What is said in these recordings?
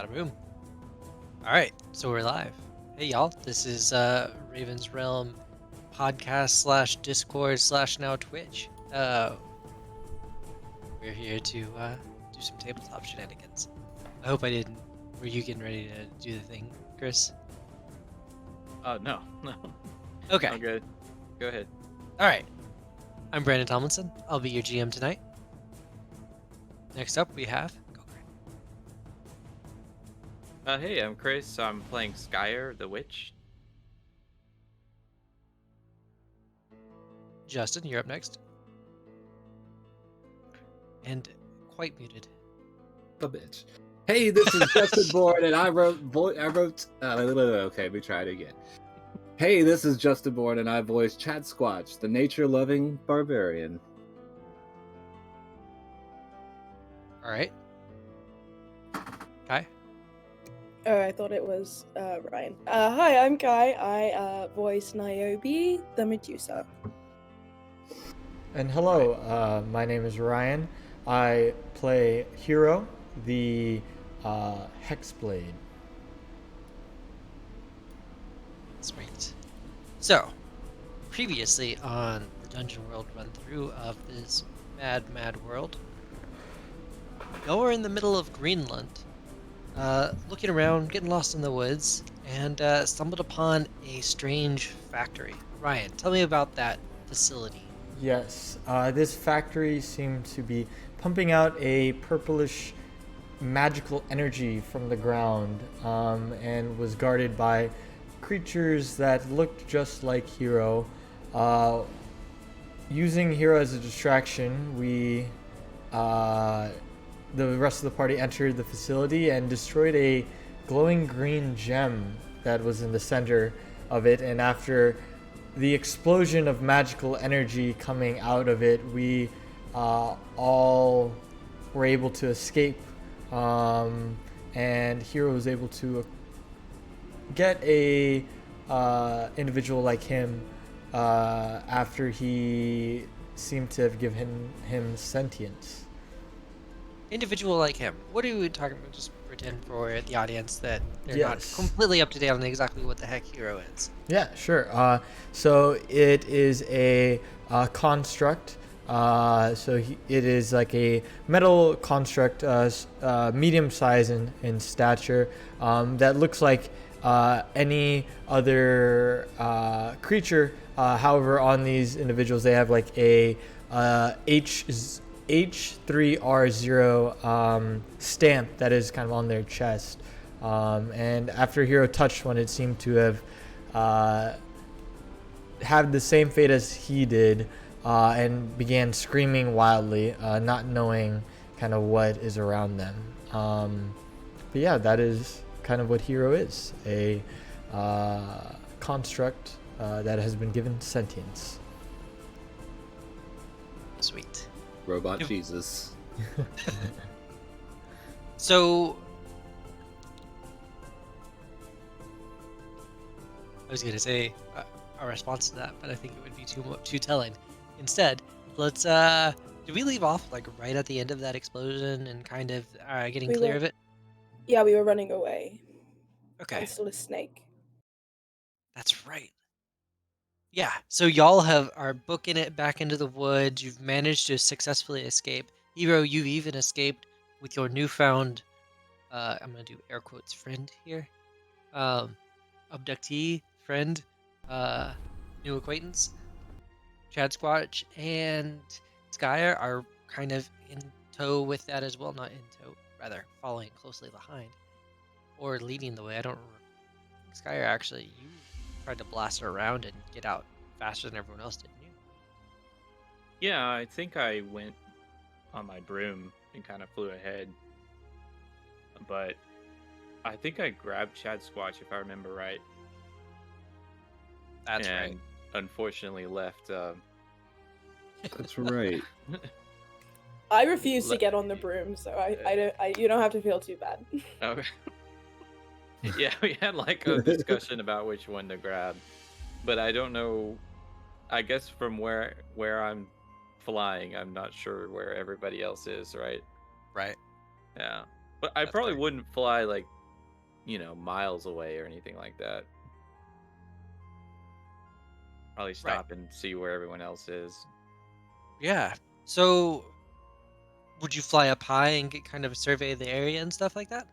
Bada boom. All right, so we're live. Hey y'all, this is Raven's Realm podcast slash Discord slash now Twitch. We're here to do some tabletop shenanigans. I hope I didn't. Were you getting ready to do the thing, Chris? No. Okay. I'm good. Go ahead. All right. I'm Brandon Tomlinson. I'll be your GM tonight. Next up, we have. Go Grant. Hey, I'm Chris. I'm playing Skyer, the witch. Justin, you're up next. And quite muted. The bitch. Hey, this is Justin Bourne, and I wrote. Okay, let me try it again. Hey, this is Justin Bourne, and I voiced Chad Squatch, the nature-loving barbarian. All right. Kai. Oh, I thought it was Ryan. Hi, I'm Kai. I voice Niobe, the Medusa. And hello, my name is Ryan. I play Hero, the Hexblade. Sweet. So, previously on the Dungeon World run-through of this mad world, y'all were in the middle of Greenland, looking around, getting lost in the woods, and stumbled upon a strange factory. Ryan, tell me about that facility. Yes, this factory seemed to be pumping out a purplish magical energy from the ground, and was guarded by creatures that looked just like Hero. Using Hero as a distraction, the rest of the party entered the facility and destroyed a glowing green gem that was in the center of it, and after the explosion of magical energy coming out of it, we all were able to escape, and Hero was able to get a individual like him after he seemed to have given him sentience. Individual like him. What are we talking about? Just pretend for the audience that they're Yes. not completely up to date on exactly what the heck Hero is. Yeah, sure. So it is a construct. It is like a metal construct, medium size in stature, that looks like any other creature. However, on these individuals, they have like a H3R0 stamp that is kind of on their chest. And after Hero touched one, it seemed to have had the same fate as he did, and began screaming wildly, not knowing kind of what is around them. But yeah, that is kind of what Hero is, a construct that has been given sentience. Sweet. Robot Jesus. So, I was gonna say a response to that, but I think it would be too telling. Instead, let's did we leave off like right at the end of that explosion and kind of getting We clear were- of it? Yeah, we were running away. Okay, I'm still a snake. that's right. Yeah, so y'all are booking it back into the woods. You've managed to successfully escape. Hero, you've even escaped with your newfound, I'm gonna do air quotes, friend here, abductee, friend, new acquaintance. Chad Squatch and Skyer are kind of in tow with that as well. Not in tow, rather following closely behind or leading the way. I don't remember. Skyer, actually, you tried to blast her around and get out faster than everyone else, didn't you? Yeah, I think I went on my broom and kind of flew ahead. But I think I grabbed Chad Squatch, if I remember right. That's and right. Unfortunately left. That's right. I refuse to Let- get on the broom, so you don't have to feel too bad. Okay. Yeah, we had like a discussion about which one to grab, but I don't know. I guess from where I'm flying, I'm not sure where everybody else is. Right? Right. Yeah. But I That's probably fair. wouldn't fly like, miles away or anything like that. Probably Right. stop and see where everyone else is. Yeah. So, would you fly up high and get kind of a survey of the area and stuff like that?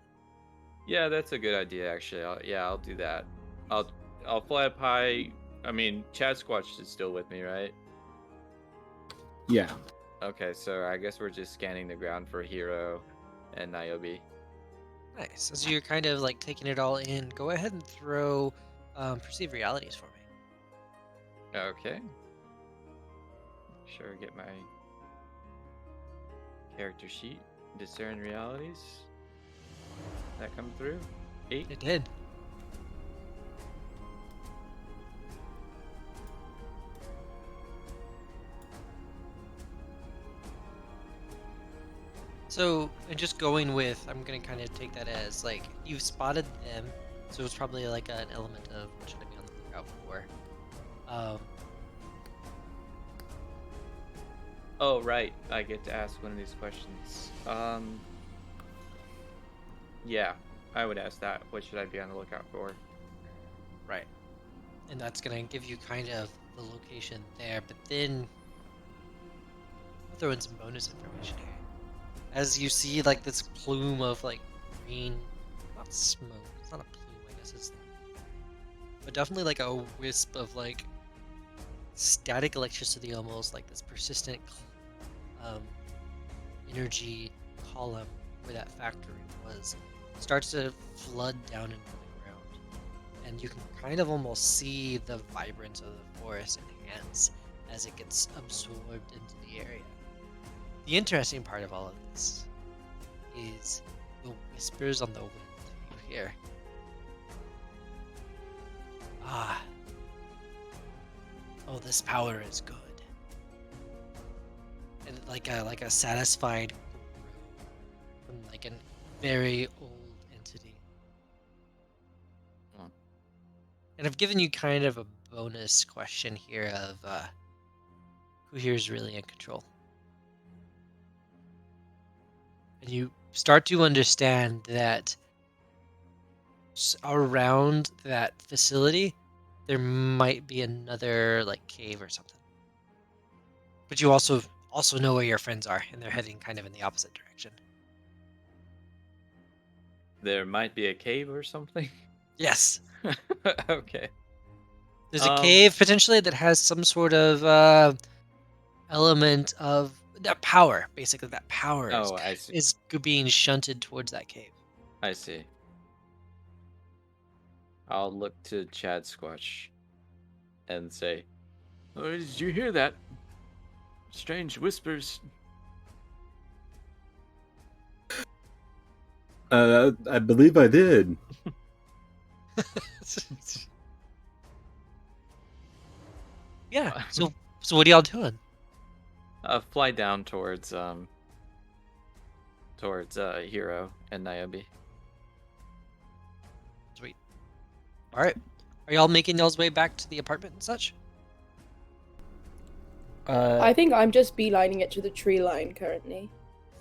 Yeah, that's a good idea actually. I'll do that. I'll I'll fly up high. I mean, Chad Squatch is still with me, right? Yeah. Okay, so I guess we're just scanning the ground for Hero and Niobe. Nice. As you're kind of like taking it all in, go ahead and throw perceive realities for me. Okay. Sure, get my character sheet. Discern realities. That come through? 8. It did. So, and just going with, I'm gonna kind of take that as like you've spotted them, so it's probably like an element of what should I be on the lookout for. Um, Oh, right. I get to ask one of these questions. Yeah, I would ask that. What should I be on the lookout for? right, and that's gonna give you kind of the location there, but then I'll throw in some bonus information here. As you see, like this plume of like green, not smoke. It's not a plume, I guess it's, but definitely like a wisp of like static electricity, almost like this persistent um, energy column where that factory was, starts to flood down into the ground, and you can kind of almost see the vibrance of the forest enhance as it gets absorbed into the area. The interesting part of all of this is the whispers on the wind you hear. Ah. Oh, this power is good. And like a satisfied from like a very old entity. Hmm. And I've given you kind of a bonus question here of who here is really in control. And you start to understand that around that facility, there might be another like cave or something. But you also know where your friends are, and they're heading kind of in the opposite direction. There might be a cave or something. Yes, Okay. there's a Um. cave potentially that has some sort of element of that power. Basically, that power Oh, I see. is being shunted towards that cave. I see. I'll look to Chad Squatch and say, "Oh, did you hear that? Strange whispers." I believe I did. Yeah. So what are y'all doing? Fly down towards Hero and Niobe. Sweet. All right. Are y'all making y'all's way back to the apartment and such? I think I'm just beelining it to the tree line currently.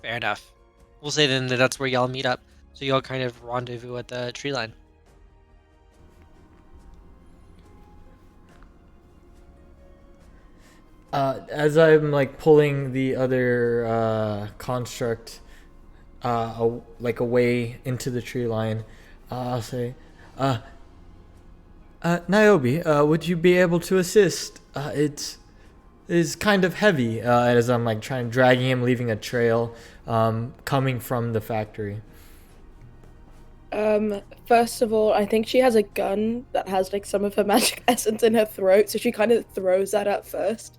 Fair enough. We'll say then that that's where y'all meet up. So y'all kind of rendezvous at the tree line. As I'm like pulling the other construct like away into the tree line, I'll say, Niobe, would you be able to assist? It is kind of heavy as I'm like trying dragging him, leaving a trail coming from the factory. First of all, I think she has a gun that has like some of her magic essence in her throat, so she kind of throws that up first.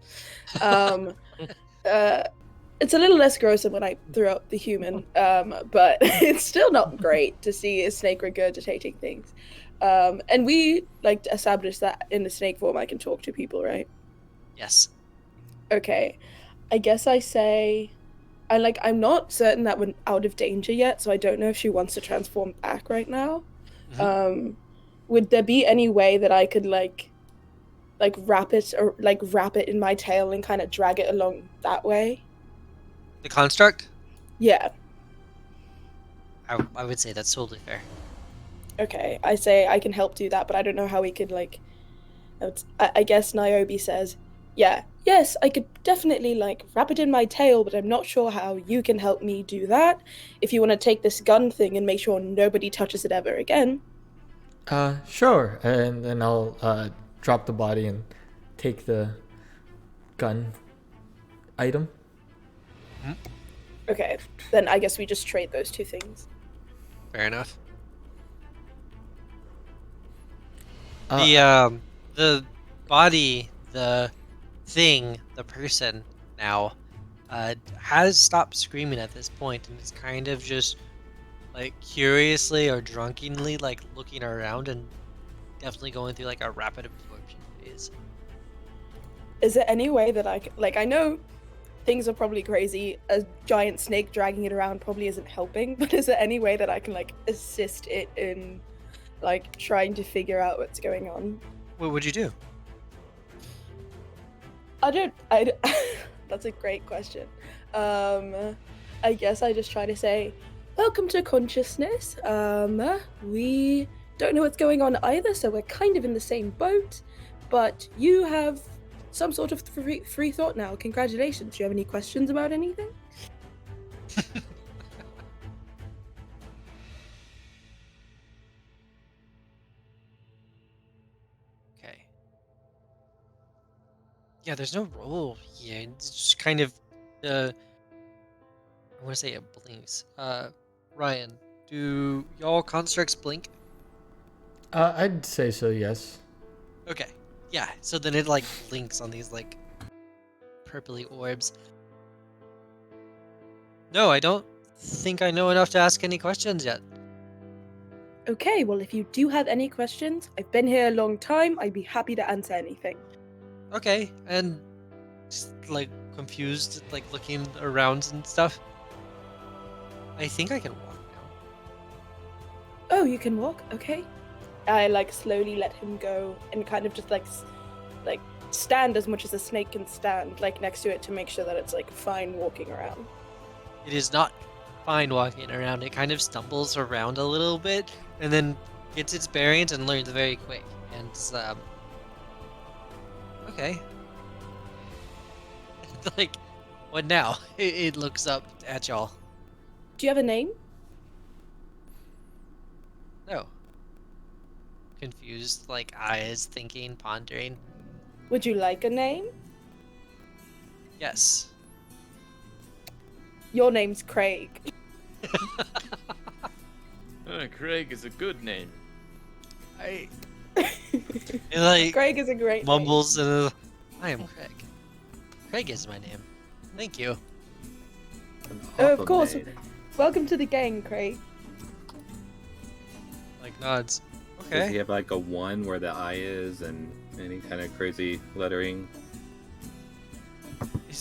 It's a little less gross than when I threw up the human, but it's still not great to see a snake regurgitating things. And we like to establish that in the snake form I can talk to people, right? Yes. Okay. I guess I say I'm not certain that we're out of danger yet, so I don't know if she wants to transform back right now. Mhm. Would there be any way that I could like wrap it in my tail and kind of drag it along that way? The construct? Yeah. I would say that's totally fair. Okay, I say I can help do that, but I don't know how we could like. I guess Niobe says, "Yeah, yes, I could definitely like wrap it in my tail, but I'm not sure how you can help me do that. If you want to take this gun thing and make sure nobody touches it ever again." Sure. And then I'll drop the body and take the gun item. Okay, then I guess we just trade those two things. Fair enough. Uh, The body, the thing, the person now has stopped screaming at this point and is kind of just like curiously or drunkenly like looking around and definitely going through like a rapid absorption phase. Is there any way that I know things are probably crazy. A giant snake dragging it around probably isn't helping, but is there any way that I can like assist it in like trying to figure out what's going on? What would you do? I that's a great question. I guess I just try to say, "Welcome to consciousness. We don't know what's going on either, so we're kind of in the same boat, but you have some sort of free thought now. Congratulations. Do you have any questions about anything?" Okay. Yeah, there's no role here. It's just kind of I want to say it blinks. Ryan, do y'all constructs blink? I'd say so, yes. Okay. Yeah, so then it like blinks on these like purpley orbs. No, I don't think I know enough to ask any questions yet. Okay, well, if you do have any questions, I've been here a long time. I'd be happy to answer anything. Okay, and just like confused, like looking around and stuff. I think I can walk now. Oh, you can walk? Okay. I like slowly let him go and kind of just like stand as much as a snake can stand, like next to it to make sure that it's like fine walking around. It is not fine walking around. It kind of stumbles around a little bit and then gets its bearings and learns very quick. And okay. Like, what now? It looks up at y'all. Do you have a name? No. Confused, like eyes, thinking, pondering. Would you like a name? Yes. Your name's Craig. Craig is a good name. I it like Craig is a great name. mumbles and I am Craig. Craig is my name. Thank you. An Of awful course. name. Welcome to the gang, Craig. Like nods. Does he Okay. have like a 1 where the I is and any kind of crazy lettering? He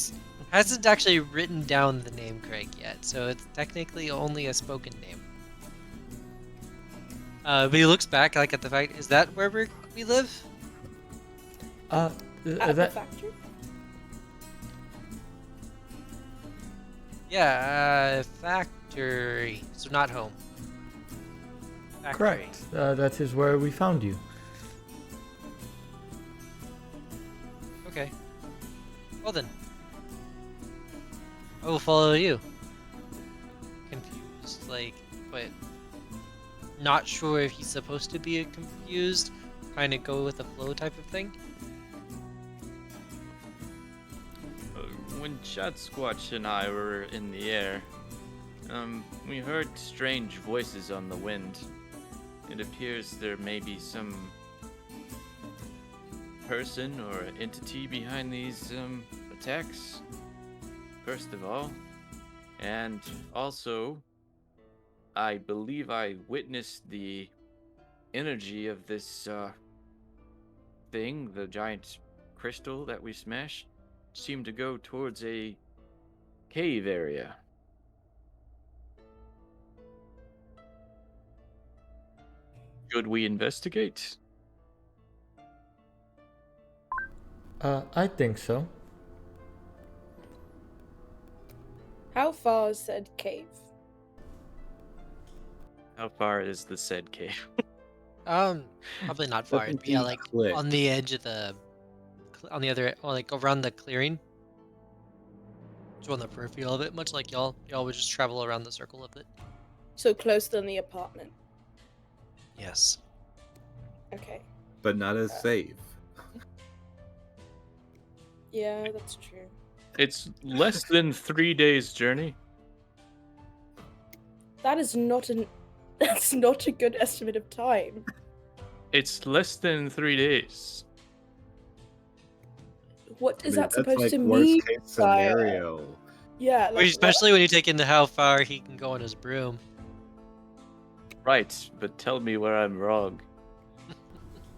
hasn't actually written down the name Craig yet, so it's technically only a spoken name. But he looks back like at the fact, is that where we live? At the That factory? Yeah, factory. So not home. Factory. correct. That is where we found you. Okay. Well then. I will follow you. Confused, like, but not sure if he's supposed to be confused, kind of go with the flow type of thing. When Chad Squatch and I were in the air, we heard strange voices on the wind. It appears there may be some person or entity behind these attacks, first of all. And also, I believe I witnessed the energy of this thing, the giant crystal that we smashed, seemed to go towards a cave area. Should we investigate? I think so. How far is said cave? How far is the said cave? Probably not far. It'd be 17 like clicks. on the edge of on the other, or like around the clearing. So on the peripheral of it, much like y'all would just travel around the circle of it. So closer than the apartment. Yes. Okay. But not as safe. Yeah, that's true. It's less than 3 days' journey. That is not an. That's not a good estimate of time. It's less than 3 days. What is I mean, that supposed that's to like worst mean? case Sire? scenario. Yeah, like Especially when you take into how far he can go on his broom. Right, but tell me where I'm wrong.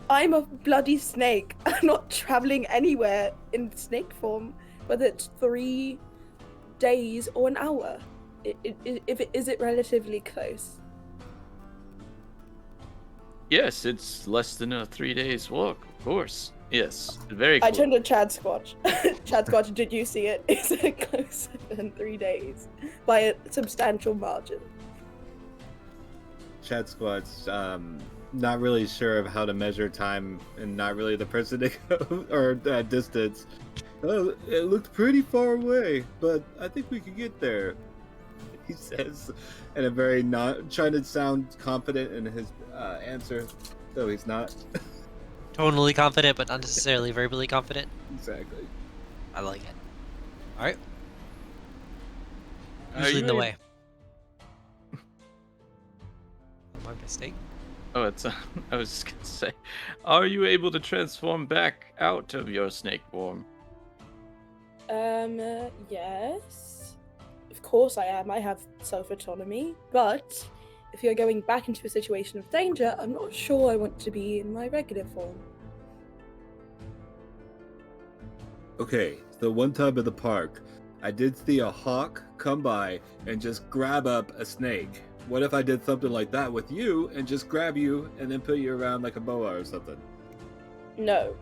I'm a bloody snake. I'm not traveling anywhere in snake form, whether it's 3 days or an hour. Is it relatively close? Yes, it's less than a 3 days walk, of course. Yes, very I close. turned to Chad Squatch. Chad Squatch, did you see it? Is it closer than 3 days? By a substantial margin. Chad Squad's not really sure of how to measure time and not really the person to go or distance. Oh, it looked pretty far away, but I think we could get there. He says, in a very not trying to sound confident in his answer, though he's not. Tonally confident, but not necessarily verbally confident. Exactly. I like it. All right. Are Who's you leading the able- way? My mistake. Oh, it's. I was just gonna say, are you able to transform back out of your snake form? Yes. Of course I am. I have self-autonomy. But if you're going back into a situation of danger, I'm not sure I want to be in my regular form. Okay, so one time at the park, I did see a hawk come by and just grab up a snake. What if I did something like that with you and just grab you and then put you around like a boa or something? No.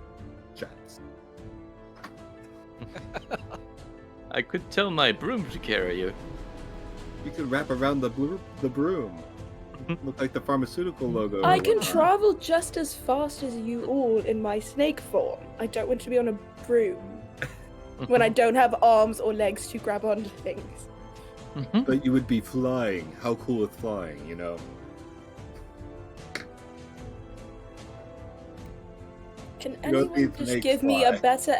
Chats. I could tell my broom to carry you. You could wrap around the broom. Look like the pharmaceutical logo. I or can whatnot. travel just as fast as you all in my snake form. I don't want to be on a broom when I don't have arms or legs to grab onto things. But you would be flying. How cool is flying, you know? Can You don't anyone need just snake give me a fly. better?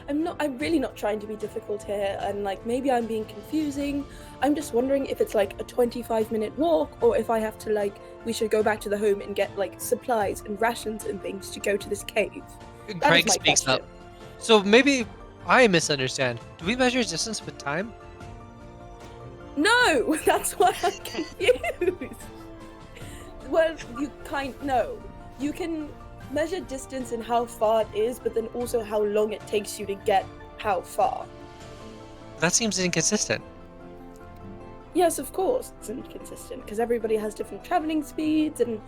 I'm really not trying to be difficult here, and like maybe I'm being confusing. I'm just wondering if it's like a 25-minute walk, or if I have to we should go back to the home and get like supplies and rations and things to go to this cave. That is Craig my speaks question. up. So maybe I misunderstand. Do we measure distance with time? No, that's why I'm confused. Well, no. You can measure distance and how far it is, but then also how long it takes you to get how far. That seems inconsistent. Yes, of course, it's inconsistent because everybody has different traveling speeds and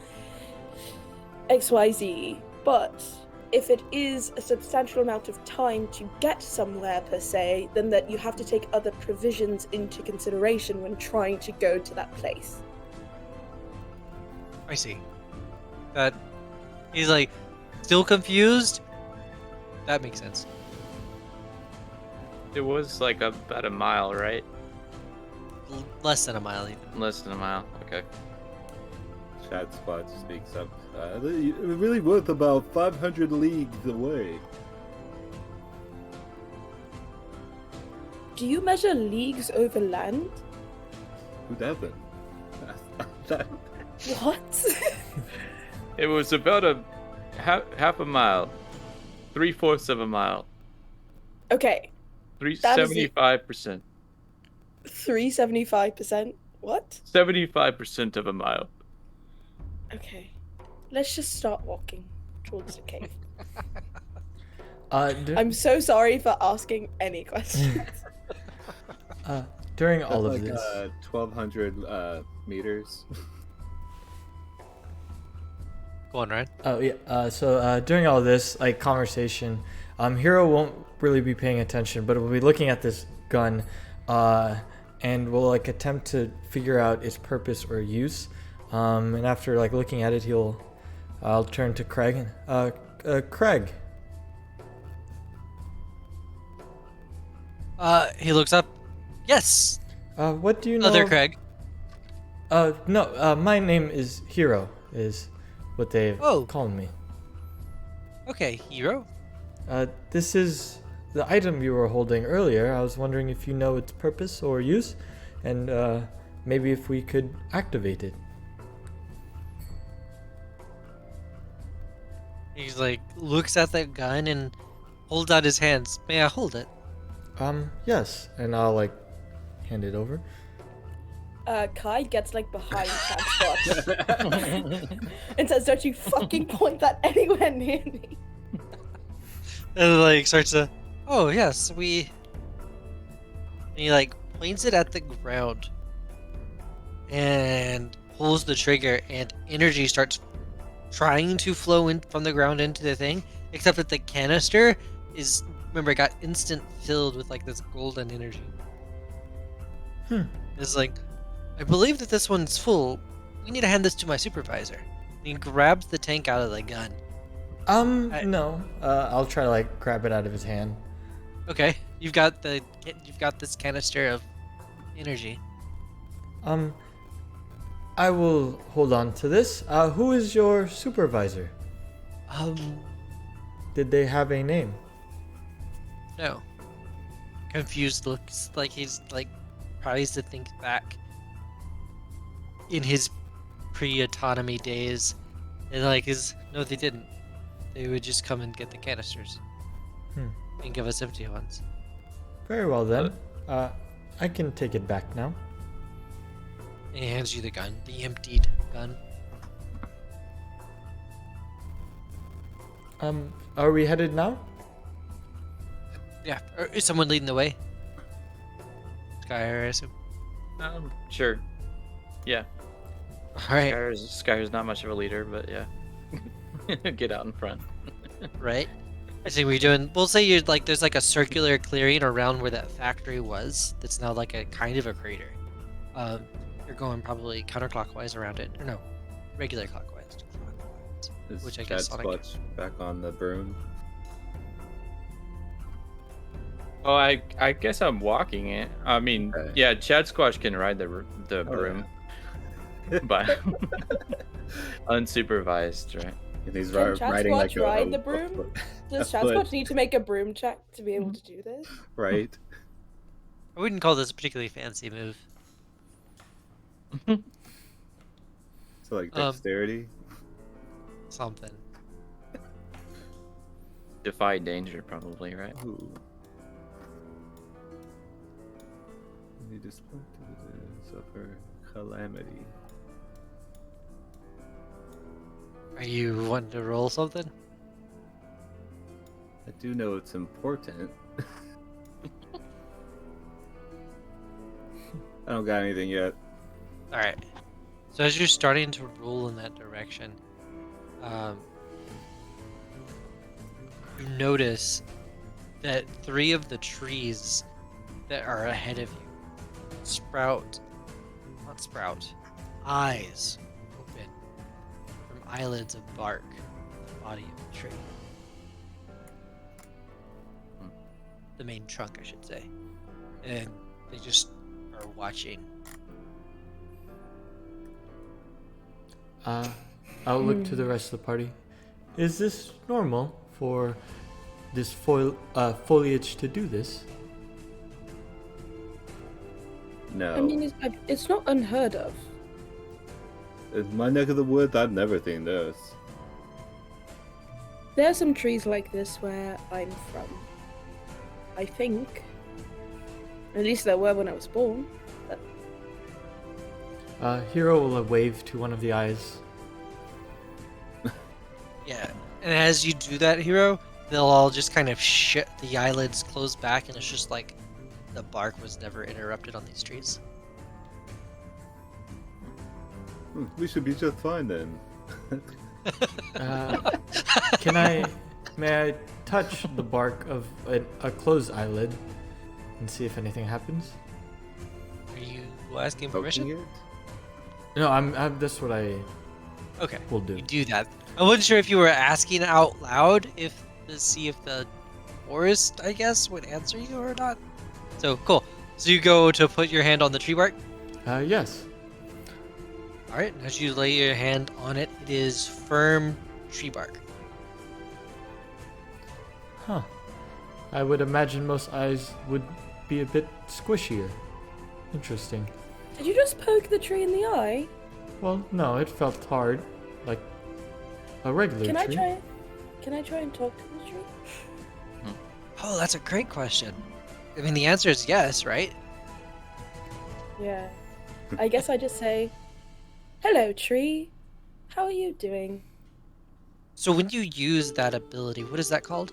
XYZ. But if it is a substantial amount of time to get somewhere per se, then that you have to take other provisions into consideration when trying to go to that place. I see. That he's like still confused. That makes sense. It was like about a mile, right? Less than a mile even. Less than a mile. Okay. Chad Spot speaks up. It really was about 500 leagues away. Do you measure leagues over land? Who doesn't? What? It was about a half a mile, 3/4 of a mile, Okay, That is the- 75%, 375%. What? 75% of a mile. Okay. Let's just start walking towards the cave. I'm so sorry for asking any questions. During all of like this, 1,200 meters. Go on, Ryan. oh yeah. So during all this conversation, Hero won't really be paying attention, but we'll be looking at this gun, and we'll attempt to figure out its purpose or use. And after like looking at it, I'll turn to Craig. Craig. He looks up. Yes. What do you know? Other Craig. No. My name is Hero. Is what they've Oh. called me. Okay, hero. This is the item you were holding earlier. I was wondering if you know its purpose or use, and maybe if we could activate it. He's like looks at the gun and holds out his hands. May I hold it? Yes, and I'll like hand it over. Kai gets like behind Chad and says, "Don't you fucking point that anywhere near me." And like starts to. Oh yes, we. And he like points it at the ground. And pulls the trigger, and energy starts trying to flow in from the ground into the thing, except that the canister is, remember, it got instant filled with like this golden energy. It's like, I believe that this one's full. We need to hand this to my supervisor. And he grabs the tank out of the gun. No. I'll try to like grab it out of his hand. Okay, you've got this canister of energy. I will hold on to this. Who is your supervisor? Did they have a name? No. Confused looks like he's like tries to think back in his pre-autonomy days, and like no, they didn't. They would just come and get the canisters and give us empty ones. Very well then. I can take it back now. And he hands you the gun, the emptied gun. Are we headed now? Yeah, or is someone leading the way? Skyr, I assume. Sure. Yeah. All right, Skyer's not much of a leader, but yeah. Get out in front. right. I think we're doing. We'll say you're like there's like a circular clearing around where that factory was. That's now like a kind of a crater. You're going probably counterclockwise around it, or no, regular clockwise. Is Which I Chad guess Sonic- Squatch back on the broom? Oh, I guess I'm walking it. I mean, Okay. yeah, Chad Squatch can ride the broom, but unsupervised, right? And he's Can Chad riding like Squatch ride the broom? Does Chad foot. Squatch need to make a broom check to be able to do this? right? I wouldn't call this a particularly fancy move. So like dexterity. Something. Defy danger, probably, right? Ooh. You just suffer calamity. Are you wanting to roll something? I do know it's important. I don't got anything yet. All right. So as you're starting to roll in that direction, you notice that 3 of the trees that are ahead of you eyes open from eyelids of bark on the body of the tree. The main trunk, I should say. And they just are watching. I'll look to the rest of the party. Is this normal for this foliage to do this? No. I mean, it's not unheard of. In my neck of the woods, I've never seen this. There are some trees like this where I'm from. I think. At least there were when I was born. Hero will wave to one of the eyes. Yeah, and as you do that, Hero, they'll all just kind of the eyelids close back, and it's just like the bark was never interrupted on these trees. We should be just fine then. May I touch the bark of a closed eyelid and see if anything happens? Are you asking Poking permission? it? No, that's what I Okay. will do. You do that. I wasn't sure if you were asking out loud to see if the forest, I guess, would answer you or not. So cool. So you go to put your hand on the tree bark. Yes. All right. As you lay your hand on it, it is firm tree bark. Huh. I would imagine most eyes would be a bit squishier. Interesting. Did you just poke the tree in the eye? Well, no, it felt hard, like a regular Can I tree. try? Can I try and talk to the tree? Oh, that's a great question. I mean, the answer is yes, right? Yeah. I guess I just say, "Hello, tree. How are you doing?" So when you use that ability, what is that called?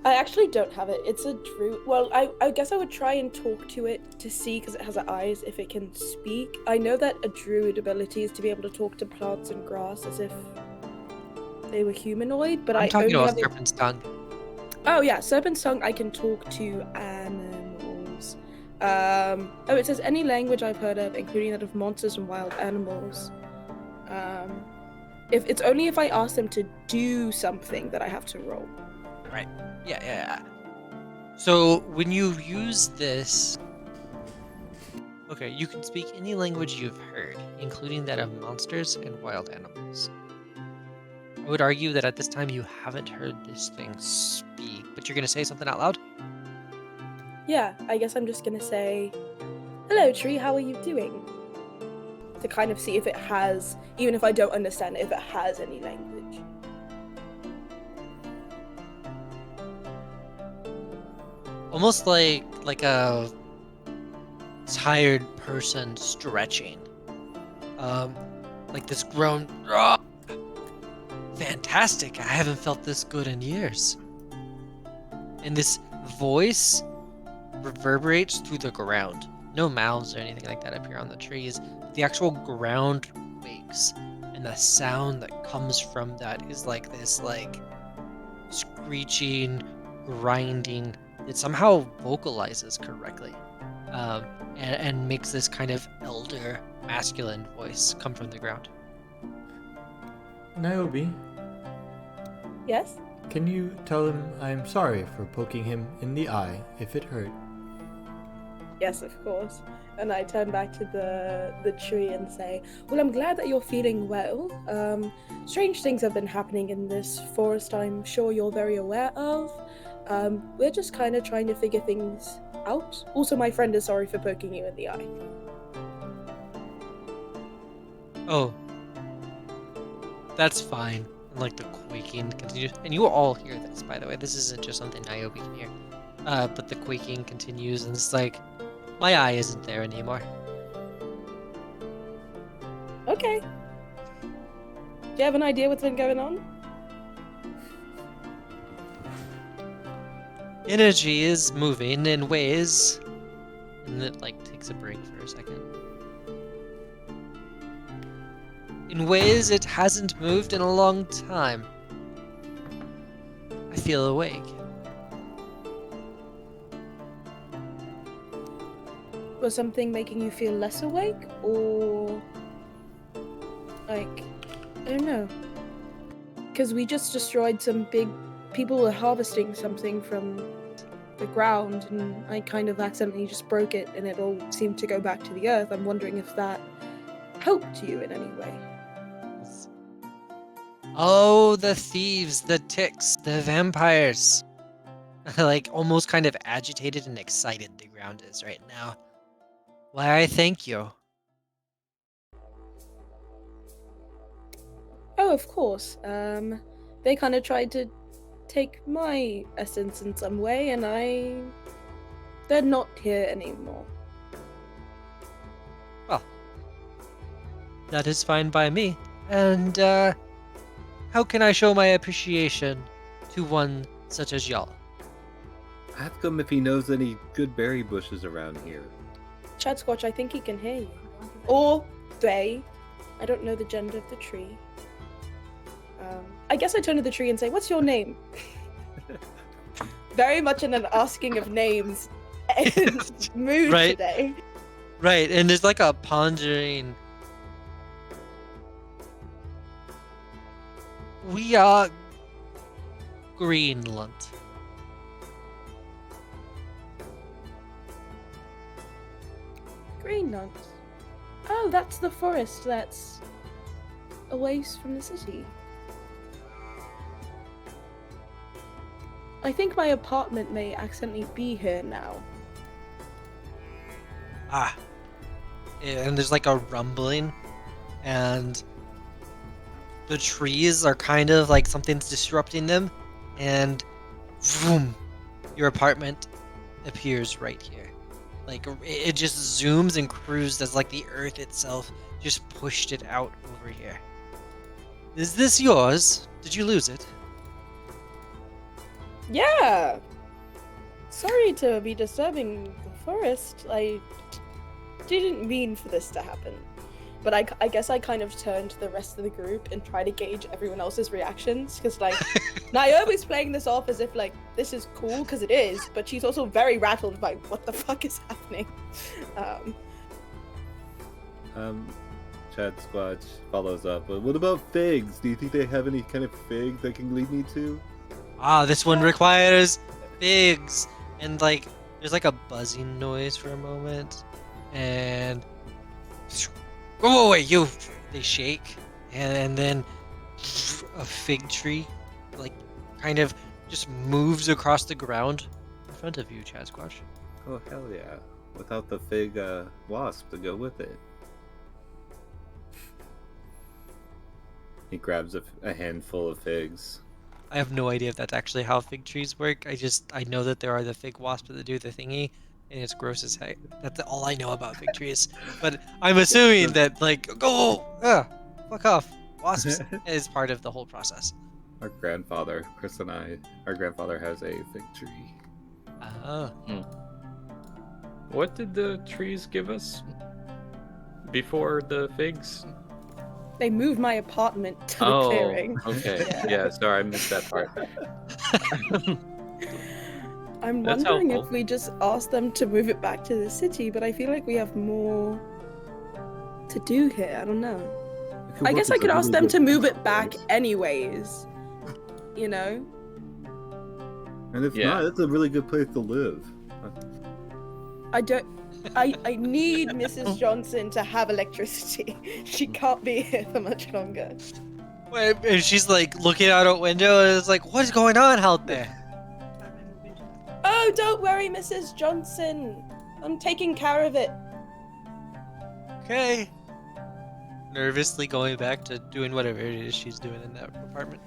I actually don't have it. It's a druid. Well, I guess I would try and talk to it to see, because it has eyes, if it can speak. I know that a druid ability is to be able to talk to plants and grass as if they were humanoid, but I'm I talking only about have it. Serpent's Tongue. Oh yeah, Serpent's Tongue. I can talk to animals. Oh, it says any language I've heard of, including that of monsters and wild animals. If it's only if I ask them to do something that I have to roll. Right. Yeah. So when you use this, okay, you can speak any language you've heard, including that of monsters and wild animals. I would argue that at this time you haven't heard this thing speak, but you're gonna say something out loud? Yeah, I guess I'm just gonna say, "Hello, tree. How are you doing?" To kind of see if it has, even if I don't understand it, if it has any language. Almost like a tired person stretching. Like this groan. "Ah, fantastic! I haven't felt this good in years." And this voice reverberates through the ground. No mouths or anything like that up here on the trees. The actual ground wakes, and the sound that comes from that is like this, like screeching, grinding. It somehow vocalizes correctly, and makes this kind of elder, masculine voice come from the ground. Niobe, Yes? can you tell him I'm sorry for poking him in the eye if it hurt? Yes, of course. And I turn back to the tree and say, "Well, I'm glad that you're feeling well. Strange things have been happening in this forest, I'm sure you're very aware of. We're just kind of trying to figure things out. Also, my friend is sorry for poking you in the eye." Oh, that's fine. And like the quaking continues, and you all hear this, by the way. This isn't just something Niobe can hear. But the quaking continues, and it's like, my eye isn't there anymore. Okay. Do you have an idea what's been going on? Energy is moving in ways, and it like takes a break for a second. In ways it hasn't moved in a long time. I feel awake. Was something making you feel less awake? Or, like, I don't know. Because we just destroyed some big... People were harvesting something from the ground, and I kind of accidentally just broke it, and it all seemed to go back to the earth. I'm wondering if that helped you in any way. Oh, the thieves, the ticks, the vampires. Like almost kind of agitated and excited the ground is right now. Why, I thank you. Oh, of course. They kind of tried to take my essence in some way, and they're not here anymore. Well, that is fine by me. And, how can I show my appreciation to one such as y'all? Ask him if he knows any good berry bushes around here. Chad Squatch, I think he can hear you. Or they. I don't know the gender of the tree. I guess I turn to the tree and say, "What's your name?" Very much in an asking of names mood Right. today. Right, and there's like a pondering. We are Greenland. Greenland. Oh, that's the forest that's away from the city. I think my apartment may accidentally be here now. Ah, and there's like a rumbling, and the trees are kind of like something's disrupting them, and boom, your apartment appears right here. Like it just zooms and cruised as like the earth itself just pushed it out over here. Is this yours? Did you lose it? Yeah! Sorry to be disturbing the forest. I didn't mean for this to happen. But I guess I kind of turned to the rest of the group and try to gauge everyone else's reactions. Because, like, Naomi's playing this off as if, like, this is cool, because it is. But she's also very rattled by what the fuck is happening. Chad Squatch follows up. But what about figs? Do you think they have any kind of fig that can lead me to? Ah, this one requires figs. And like, there's like a buzzing noise for a moment, and go away, you! They shake, and then a fig tree, like, kind of just moves across the ground in front of you, Chad Squatch. Oh, hell yeah. Without the fig wasp to go with it. He grabs a handful of figs. I have no idea if that's actually how fig trees work. I know that there are the fig wasps that do the thingy, and it's gross as heck. That's all I know about fig trees. But I'm assuming that, like, go, fuck off. Wasps is part of the whole process. Our grandfather, Chris and I, our grandfather has a fig tree. Ah. What did the trees give us before the figs? They moved my apartment to the clearing. Okay. Yeah. Yeah, sorry, I missed that part. I'm That's wondering helpful. if we just ask them to move it back to the city, but I feel like we have more to do here. I don't know. I guess I could ask them to move it back anyways. You know? And if Yeah. not, it's a really good place to live. I need Mrs. Johnson to have electricity. She can't be here for much longer. Wait, and she's like looking out a window and it's like, what is going on out there? Oh, don't worry, Mrs. Johnson. I'm taking care of it. Okay. Nervously going back to doing whatever it is she's doing in that apartment.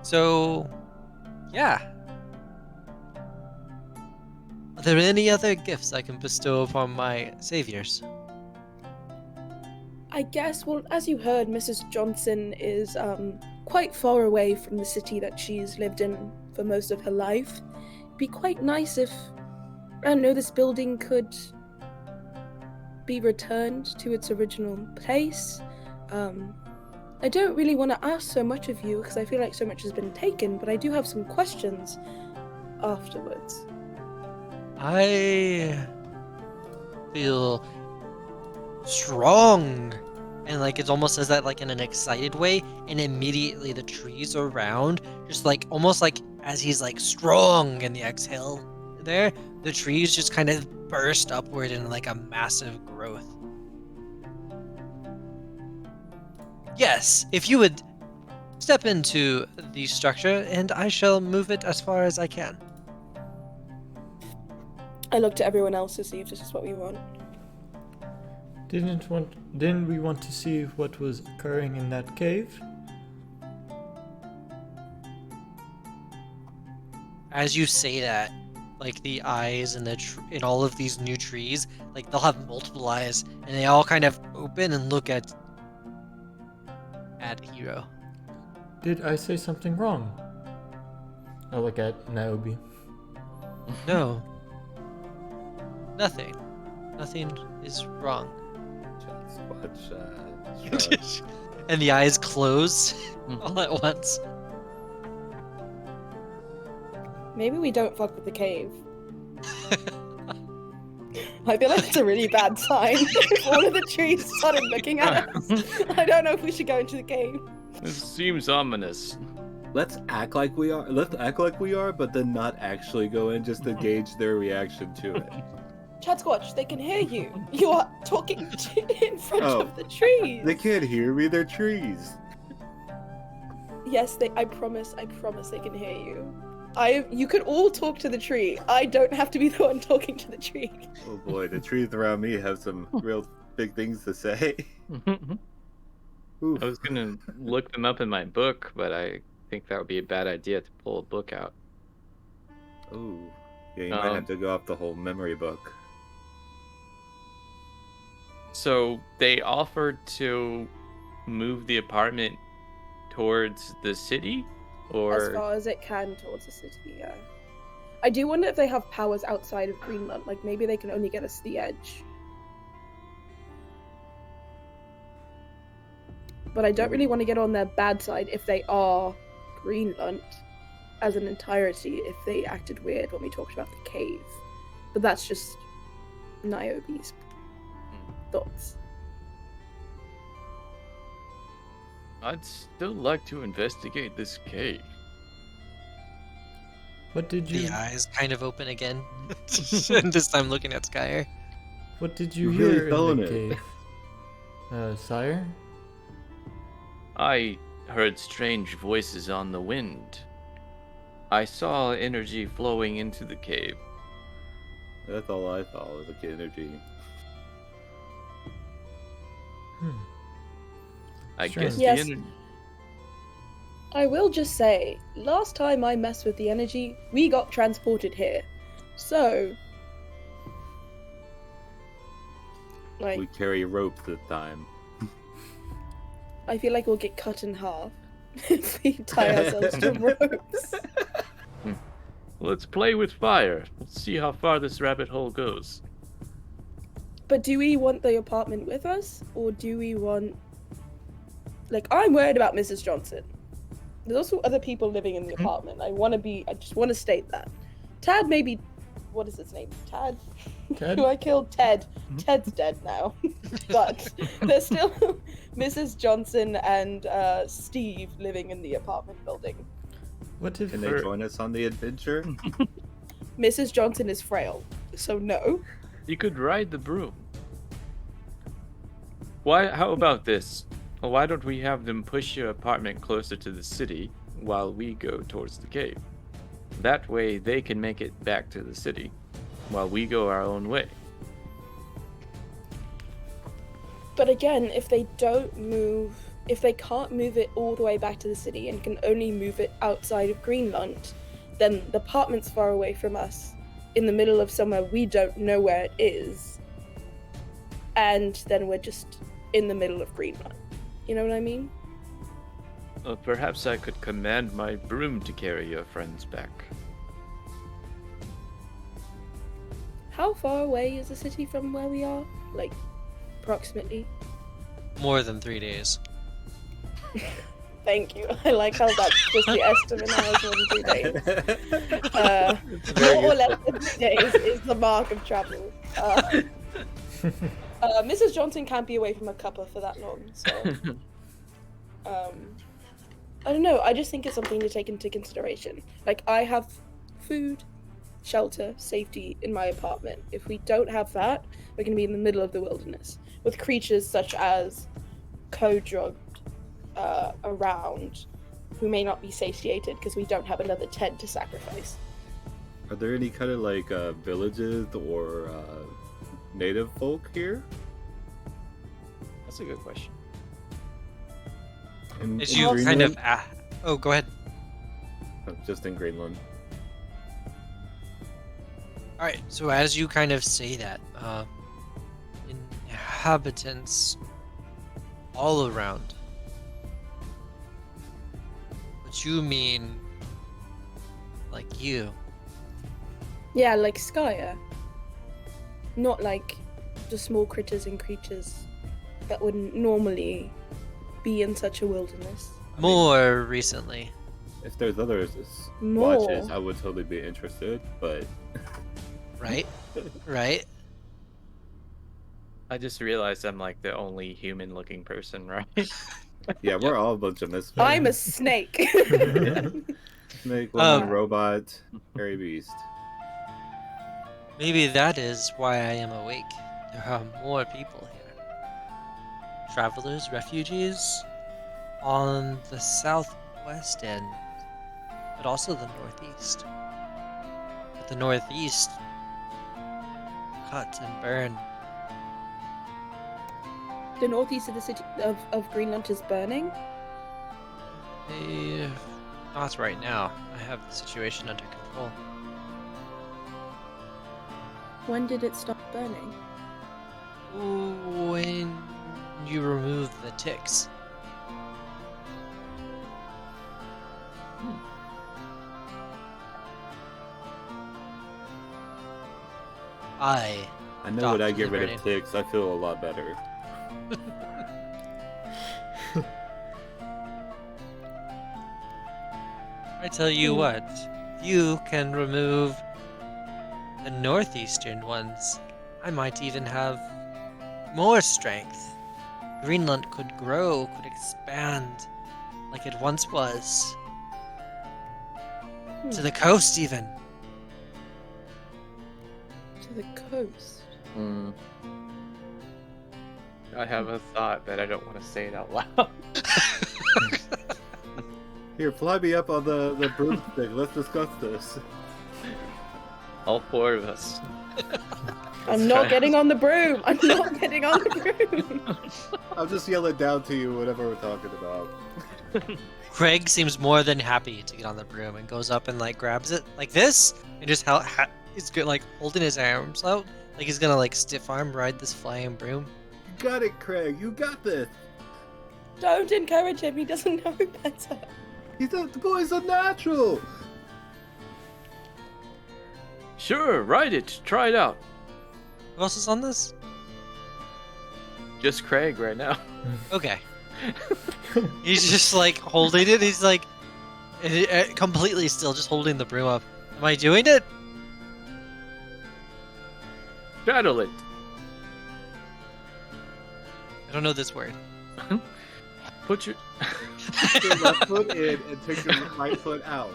So, yeah. Are there any other gifts I can bestow upon my saviors? I guess, well, as you heard, Mrs. Johnson is quite far away from the city that she's lived in for most of her life. It'd be quite nice if, I don't know, this building could be returned to its original place. I don't really want to ask so much of you because I feel like so much has been taken, but I do have some questions afterwards. I feel strong, and like it almost says that like in an excited way, and immediately the trees around just like almost like as he's like strong in the exhale there, the trees just kind of burst upward in like a massive growth. Yes, if you would step into the structure and I shall move it as far as I can. I look to everyone else to see if this is what we want. Didn't we want to see what was occurring in that cave? As you say that, like the eyes and in all of these new trees, like they'll have multiple eyes, and they all kind of open and look at Hero. Did I say something wrong? I look at Niobe. No, nothing. Nothing is wrong. Squatch, And the eyes close all at once. Maybe we don't fuck with the cave. I feel like it's a really bad sign. If one of the trees started looking at us, I don't know if we should go into the cave. This seems ominous. Let's act like we are. Let's act like we are, but then not actually go in just to gauge their reaction to it. Chad Squatch, they can hear you. You are talking in front Oh. of the trees. They can't hear me. They're trees. Yes, I promise they can hear you. You could all talk to the tree. I don't have to be the one talking to the tree. Oh boy, the trees around me have some real big things to say. Oof. I was gonna look them up in my book, but I think that would be a bad idea to pull a book out. Ooh. Yeah, you might have to go off the whole memory book. So they offered to move the apartment towards the city, As or far as it can towards the city, yeah. I do wonder if they have powers outside of Greenland. Like, maybe they can only get us to the edge. But I don't really want to get on their bad side if they are Greenland as an entirety, if they acted weird when we talked about the cave. But that's just Niobe's thoughts. I'd still like to investigate this cave. What did you? The eyes kind of open again. And this time looking at Skyer. What did you You're really hear in feeling the it. cave, sire? I heard strange voices on the wind. I saw energy flowing into the cave. That's all I thought was like energy. I Sure. guess Yes. the energy. I will just say, last time I messed with the energy, we got transported here. So, like, We carry rope this time. I feel like we'll get cut in half if we tie ourselves to ropes. Let's play with fire. Let's see how far this rabbit hole goes. But do we want the apartment with us, or do we want... Like, I'm worried about Mrs. Johnson. There's also other people living in the apartment. I just want to state that. Tad maybe... What is his name? Tad? Ted? Who I killed? Ted. Ted's dead now. But there's still Mrs. Johnson and Steve living in the apartment building. What if? Can they join us on the adventure? Mrs. Johnson is frail, so no. You could ride the broom. How about this? Well, why don't we have them push your apartment closer to the city while we go towards the cave? That way they can make it back to the city while we go our own way. But again, if they can't move it all the way back to the city and can only move it outside of Greenland, then the apartment's far away from us, in the middle of somewhere we don't know where it is, and then we're just in the middle of Greenland. You know what I mean? Perhaps I could command my broom to carry your friends back. How far away is the city from where we are? Like, approximately? More than 3 days. Thank you. I like how that's just the estimate now is more than 2 days. More or less than 3 days is the mark of travel. Mrs. Johnson can't be away from a cuppa for that long, so... I don't know, I just think it's something to take into consideration. Like, I have food, shelter, safety in my apartment. If we don't have that, we're going to be in the middle of the wilderness with creatures such as co-drugged around who may not be satiated because we don't have another Ted to sacrifice. Are there any kind of like villages or native folk here? That's a good question. As you kind of... oh, go ahead. Just in Greenland. Alright, so as you kind of say that, inhabitants all around. But you mean like you. Yeah, like Skya. Not like the small critters and creatures that wouldn't normally be in such a wilderness. More recently. If there's other More. watches, I would totally be interested. But Right? Right? I just realized I'm like the only human-looking person, right? yeah, we're all a bunch of misfits. I'm a snake. Snake, woman, Um, robot, hairy beast. Maybe that is why I am awake. There are more people here. Travelers, refugees on the southwest end, but also the northeast. But the northeast, cut and burn. The northeast of the city of Greenland is burning. Not right now. I have the situation under control. When did it stop burning? When you remove the ticks. I know when I Stop get rid deliberating. of ticks, I feel a lot better. I tell you what, you can remove the northeastern ones. I might even have more strength. Greenland could grow, could expand like it once was. To the coast, even. To the coast. Hmm. I have a thought, but I don't want to say it out loud. Here, fly me up on the broomstick. Let's discuss this. All four of us. I'm not getting on the broom. I'm not getting on the broom. I'll just yell it down to you whatever we're talking about. Craig seems more than happy to get on the broom and goes up and like grabs it like this and just he's good like holding his arms out like he's gonna like stiff arm ride this flying broom. You got it, Craig. You got this. Don't encourage him. He doesn't know better. The boy's a natural. Sure, ride it. Try it out. Who else is on this? Just Craig right now. Okay. He's just like holding it. He's like completely still, just holding the broom up. Am I doing it? Straddle it. I don't know this word. Put your. Take your left foot in and take your right foot out.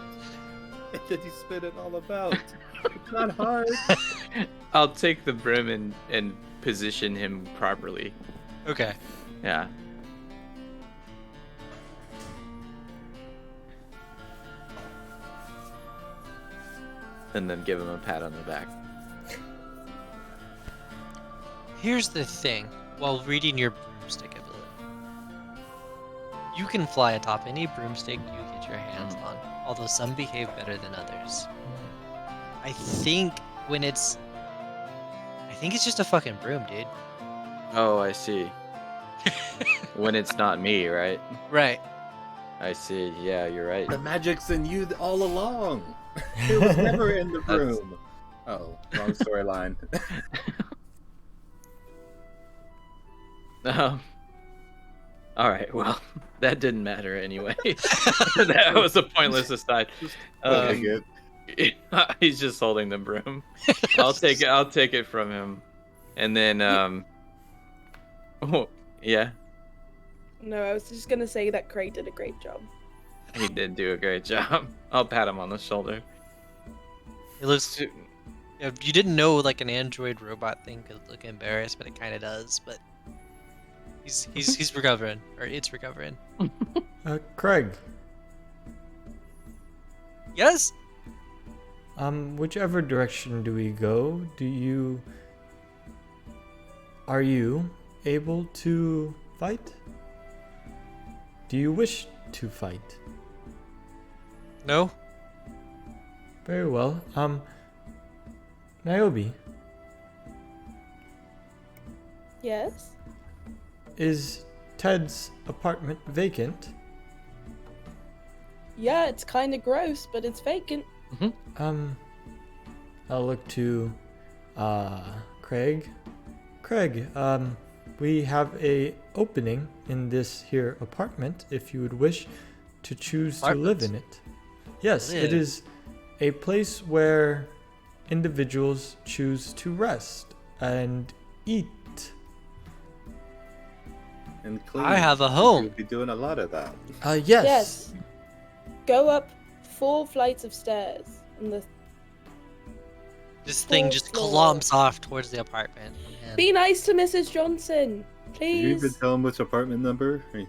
And then you spin it all about. It's not hard. I'll take the brim and position him properly. Okay. Yeah. And then give him a pat on the back. Here's the thing. While reading your broomstick ability, you can fly atop any broomstick you get your hands on, although some behave better than others. I think it's just a fucking broom, dude. Oh, I see. When it's not me, right? Right. I see. Yeah, you're right. The magic's in you all along. It was never in the room. Oh, wrong storyline. All right. Well, that didn't matter anyway. That was a pointless aside. He's just holding the broom. I'll take it from him, and then oh, yeah, No, I was just gonna say that Craig did a great job. he did do a great job. I'll pat him on the shoulder. It looks. You didn't know like an android robot thing could look embarrassed, but it kind of does. But he's recovering, or it's recovering. Craig, Yes. whichever direction do we go? Are you able to fight? Do you wish to fight? No. Very well. Niobe, Yes. is Ted's apartment vacant? Yeah, it's kind of gross, but it's vacant. I'll look to Craig. Craig, we have a opening in this here apartment if you would wish to choose to live in it. Yes, it Live. is a place where individuals choose to rest and eat. And clean. I have a home. You'll be doing a lot of that. Yes. Yes. Go up 4 flights of stairs. And This thing just floor. clumps off towards the apartment. And Be nice to Mrs. Johnson, Did you even please. tell him which apartment number? you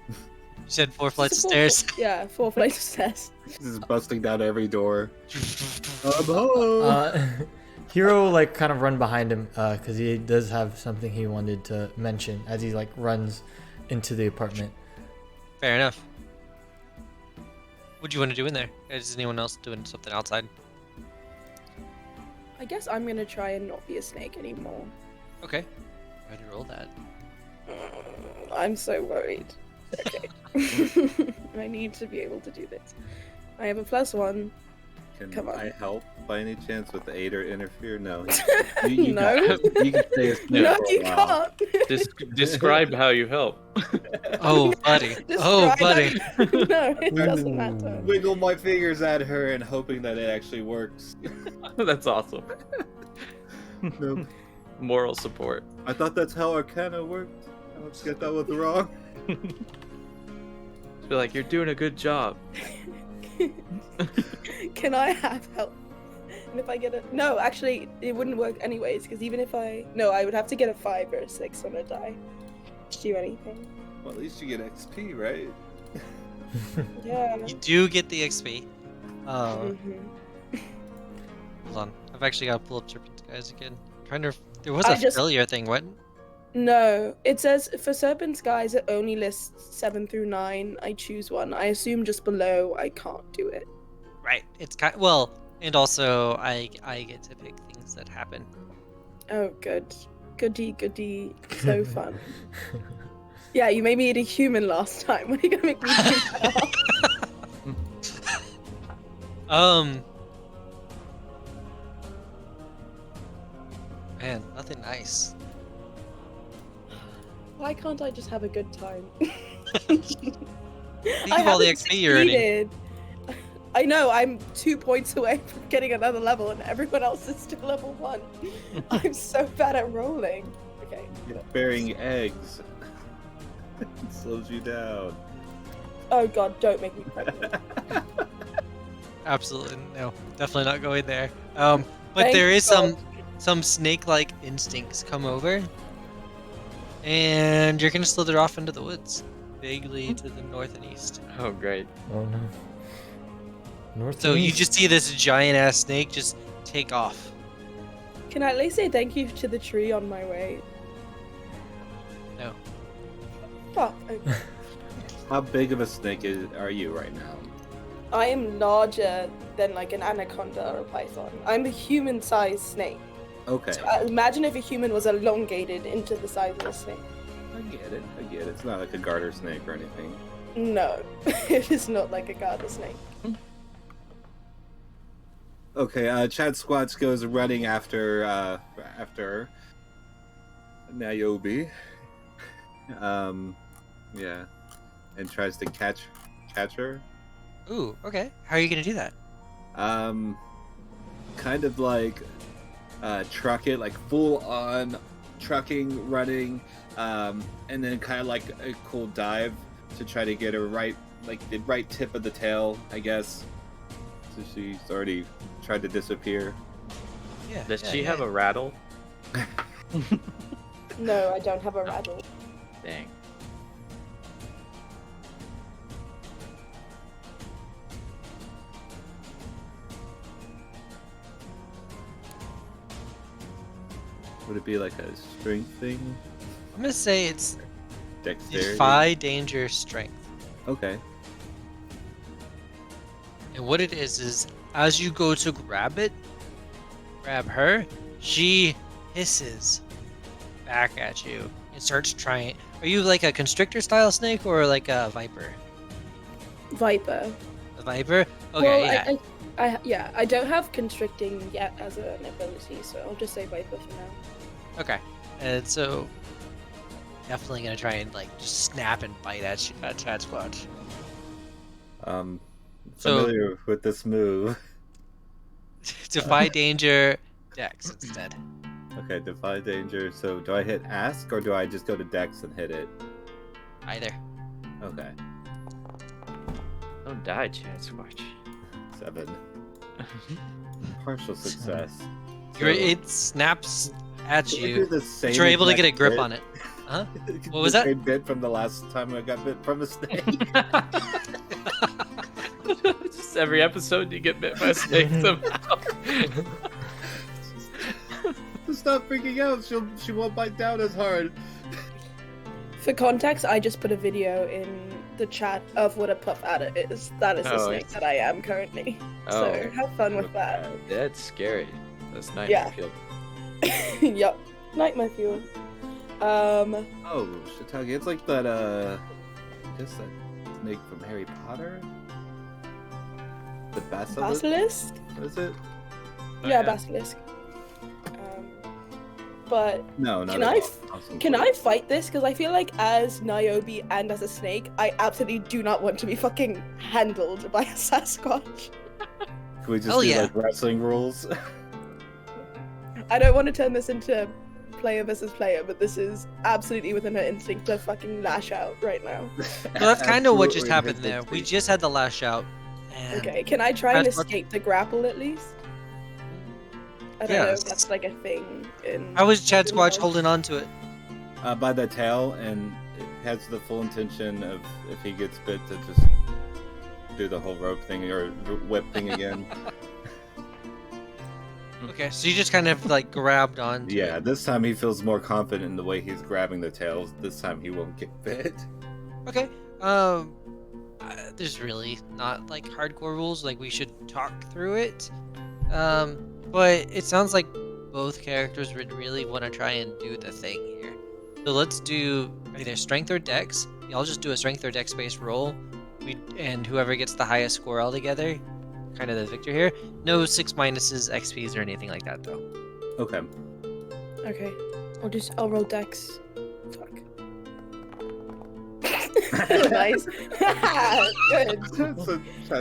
said 4 flights of It's a stairs. Yeah, 4 flights of stairs. Just busting down every door. I'm home. Hero like kind of run behind him because he does have something he wanted to mention as he like runs into the apartment. Fair enough. What do you want to do in there? Is anyone else doing something outside? I guess I'm gonna try and not be a snake anymore. Okay. Why do you roll that? I'm so worried. Okay. I need to be able to do this. I have a +1. Can Come on. I help by any chance with the aid or interfere? No. No. You can stay a snake No, for a you while. can't. Describe how you help. Oh, buddy. Oh, Describe buddy. that- No, it doesn't matter. Wiggle my fingers at her and hoping that it actually works. That's awesome. Nope. Moral support. I thought that's how Arcana worked. I just get that was wrong. Feel like you're doing a good job. Can I have help? And if I get a no, actually, it wouldn't work anyways. Because even if I I would have to get a 5 or a 6 on a die to do anything. Well, at least you get XP, right? Yeah. You do get the XP. Mhm. Hold on. I've actually got to pull up Serpent's Guys again. There was I a just- failure thing. What? No, it says for Serpent's Guys it only lists 7 through 9. I choose one. I assume just below I can't do it. Right. It's kind well, and also I get to pick things that happen. Oh, good. Goody. So fun. Yeah, you made me eat a human last time. When are you gonna make me do that? Man, nothing nice. Why can't I just have a good time? Think of all the haven't XP you're earning. succeeded. I know, I'm 2 points away from getting another level and everyone else is still level 1. I'm so bad at rolling. Okay. Burying eggs. It slows you down. Oh god, don't make me pregnant. Absolutely no. Definitely not going there. But Thank there is God. some snake-like instincts come over, and you're gonna slither off into the woods, vaguely to the north and east. Oh, great. Oh no. North So and you east. just see this giant-ass snake just take off. Can I at least say thank you to the tree on my way? No. Fuck. Okay. How big of a snake are you right now? I am larger than like an anaconda or a python. I'm a human-sized snake. Okay. So, imagine if a human was elongated into the size of a snake. I get it. It's not like a garter snake or anything. No, it is not like a garter snake. Okay, Chad Squats goes running after Niobe. Yeah, and tries to catch her. Ooh, okay. How are you gonna do that? Kind of like truck it, like full on trucking, running, and then kind of like a cool dive to try to get her right, like the right tip of the tail, I guess. So she's already tried to disappear. Yeah. Does she have a rattle? No, I don't have a rattle. Dang. Would it be like a strength thing? I'm gonna say it's Dexterity? defy danger strength. Okay. And what it is as you go to grab her, she hisses back at you and starts trying. Are you like a constrictor style snake or like a viper? Viper. A viper? Okay, Well, yeah. I don't have constricting yet as an ability, so I'll just say Viper for now. Okay. And so definitely gonna try and like just snap and bite at Chad Squatch. So familiar with this move. defy danger, Dex instead. Okay, defy danger. So do I hit ask or do I just go to Dex and hit it? Either. Okay, Don't die, Chad Squatch. 7. Partial success. It snaps at Can I do you. the same But you're able to get a exact grip bit? on it. Huh? The What was that? Same bit from the last time I got bit from a snake. Just every episode you get bit by a snake somehow. Just stop freaking out. She won't bite down as hard. For context, I just put a video in the chat of what a puff adder is. That is the Oh, snake it's- that I am currently. Oh. So have fun with that. That's scary. That's nightmare Yeah. fuel. Yup. Nightmare fuel. Oh, shiitake. It's like that, I guess that snake from Harry Potter? The basilisk? Basilisk? What is it? Oh, Yeah, basilisk. But No, not Can at I all. Awesome can point. I fight this? Because I feel like as Niobe and as a snake, I absolutely do not want to be fucking handled by a Sasquatch. Can we just Hell do yeah. like wrestling rules? I don't want to turn this into player versus player, but this is absolutely within her instinct to fucking lash out right now. Well, that's kind of what just Absolutely happened there. We instinct. just had the lash out. And Okay, can I try and That's what- escape the grapple at least? I don't know Yes. if that's like a thing in. How was Chad in Squatch life. holding on to it? By the tail, and it has the full intention of, if he gets bit, to just do the whole rope thing or whip thing again. Okay, so you just kind of like grabbed on. Yeah, this time he feels more confident in the way he's grabbing the tails. This time he won't get bit. Okay. There's really not like hardcore rules. Like we should talk through it. But it sounds like both characters would really want to try and do the thing here. So let's do either strength or dex. Y'all just do a strength or dex based roll. And whoever gets the highest score altogether, kind of the victor here. No 6 minuses, XPs, or anything like that though. Okay. Okay, I'll roll dex. Fuck. Nice. Good.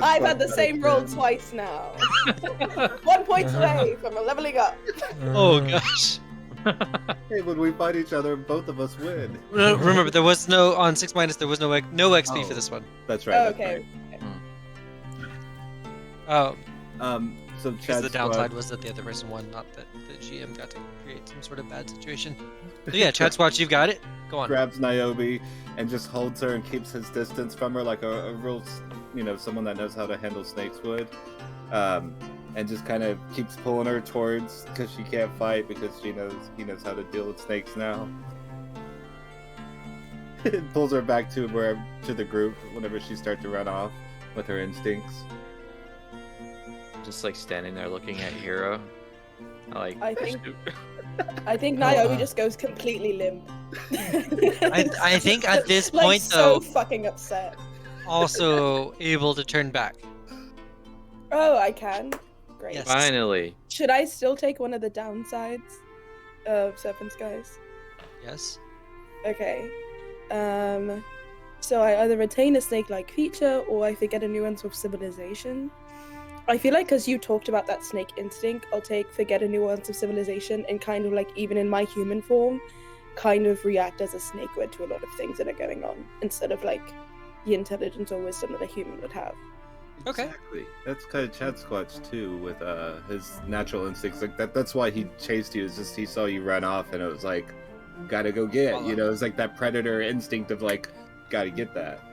I've had the same roll twice now. 1 point away from a leveling up. Oh gosh. Hey, when we fight each other, both of us win. No, remember, there was no on 6 minus. There was no XP for Oh. this one. That's right. That's Okay. Oh, right. So because Chad the downside was that the other person won, not that the GM got to create some sort of bad situation. So yeah, Chad Squatch, you've got it. Go on. grabs Niobe and just holds her and keeps his distance from her like a real, someone that knows how to handle snakes would. And just kind of keeps pulling her towards, because she can't fight, because he knows how to deal with snakes now. It pulls her back to the group whenever she starts to run off with her instincts. Just like standing there looking at Hero. I think Niobe Uh-uh. just goes completely limp. I think at this Like, point, so though, fucking upset. also able to turn back. Oh, I can. Great. Yes. Finally. Should I still take one of the downsides of Serpent's Guise? Yes. Okay. So I either retain a snake-like feature or I forget a nuance of civilization. I feel like because you talked about that snake instinct, I'll take forget a nuance of civilization and kind of like, even in my human form, kind of react as a snake would to a lot of things that are going on, instead of like the intelligence or wisdom that a human would have. Okay. Exactly. That's kind of Chad Squatch too, with his natural instincts. Like that's why he chased you. Is just he saw you run off, and it was like, gotta go get. Follow. It's like that predator instinct of like, gotta get that.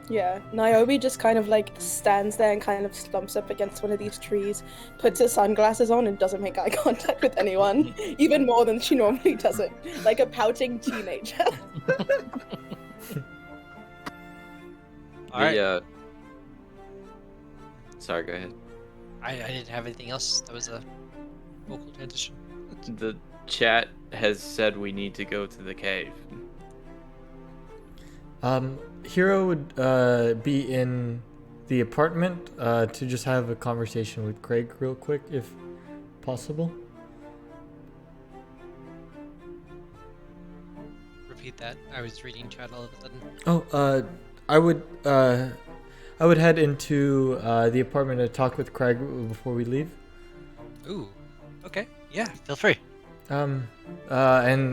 Yeah, Niobe just kind of like stands there and kind of slumps up against one of these trees, puts her sunglasses on and doesn't make eye contact with anyone, even more than she normally does it, like a pouting teenager. All right. Sorry, go ahead. I didn't have anything else. That was a vocal transition. The chat has said we need to go to the cave. Hero would be in the apartment to just have a conversation with Craig real quick, if possible. Repeat that. I was reading chat all of a sudden. Oh, I I would head into the apartment to talk with Craig before we leave. Ooh. Okay. Yeah. Feel free. And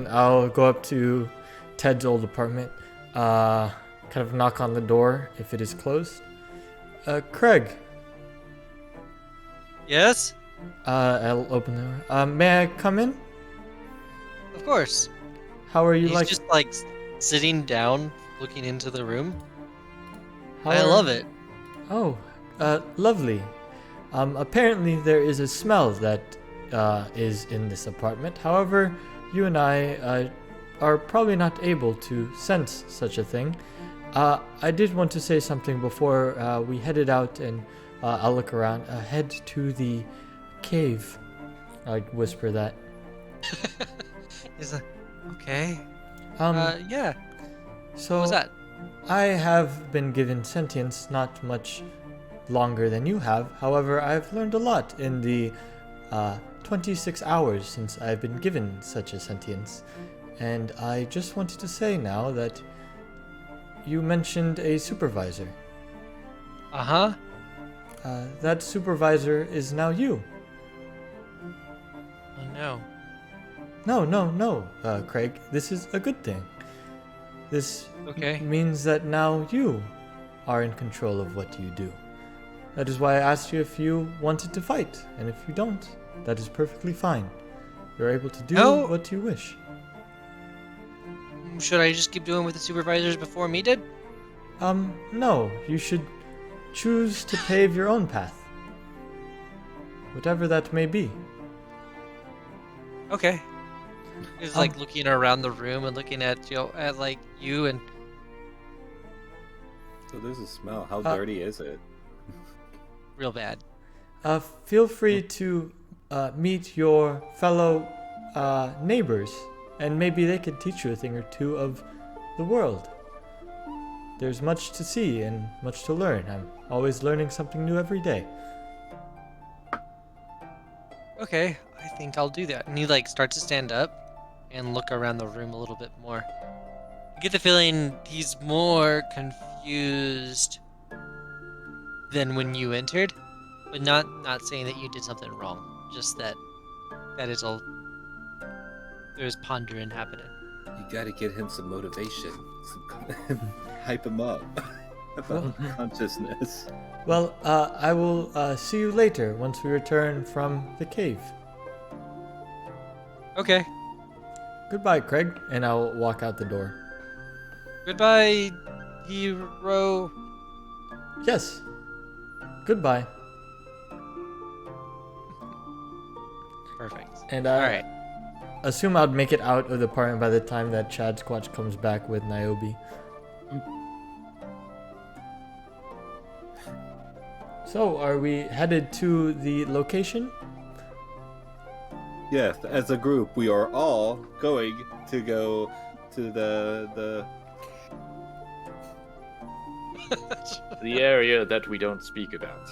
I'll go up to Ted's old apartment, kind of knock on the door if it is closed. Craig, Yes. I'll open the door. May I come in? Of course. How are you He's like? just like sitting down, looking into the room. How I are- love it. Oh, lovely. Apparently there is a smell that is in this apartment. However, you and I are probably not able to sense such a thing. I did want to say something before we headed out, and I'll look around. Head to the cave. I whisper that. He's like, okay. Yeah. So What was that? I have been given sentience, not much longer than you have. However, I've learned a lot in the 26 hours since I've been given such a sentience. And I just wanted to say now that you mentioned a supervisor. Uh-huh. That supervisor is now you. Oh no. No, Craig. This is a good thing. This Okay. means that now you are in control of what you do. That is why I asked you if you wanted to fight, and if you don't, that is perfectly fine. You're able to do No. what you wish. Should I just keep doing what the supervisors before me did? No, you should choose to pave your own path. Whatever that may be. Okay. He's like looking around the room and looking at at like you and So there's a smell. How Uh, dirty is it? real bad. Feel free to meet your fellow neighbors, and maybe they could teach you a thing or two of the world. There's much to see and much to learn. I'm always learning something new every day. Okay, I think I'll do that. And he like starts to stand up and look around the room a little bit more. I get the feeling he's more confused than when you entered, but not saying that you did something wrong. Just that is all. There's pondering happening. You gotta get him some motivation. Hype him up about consciousness. Well, I will see you later once we return from the cave. Okay. Goodbye, Craig, and I'll walk out the door. Goodbye, hero. Yes. Goodbye. Perfect. And All right. assume I'd make it out of the apartment by the time that Chad Squatch comes back with Niobe. So, are we headed to the location? Yes, as a group, we are all going to go to the The area that we don't speak about.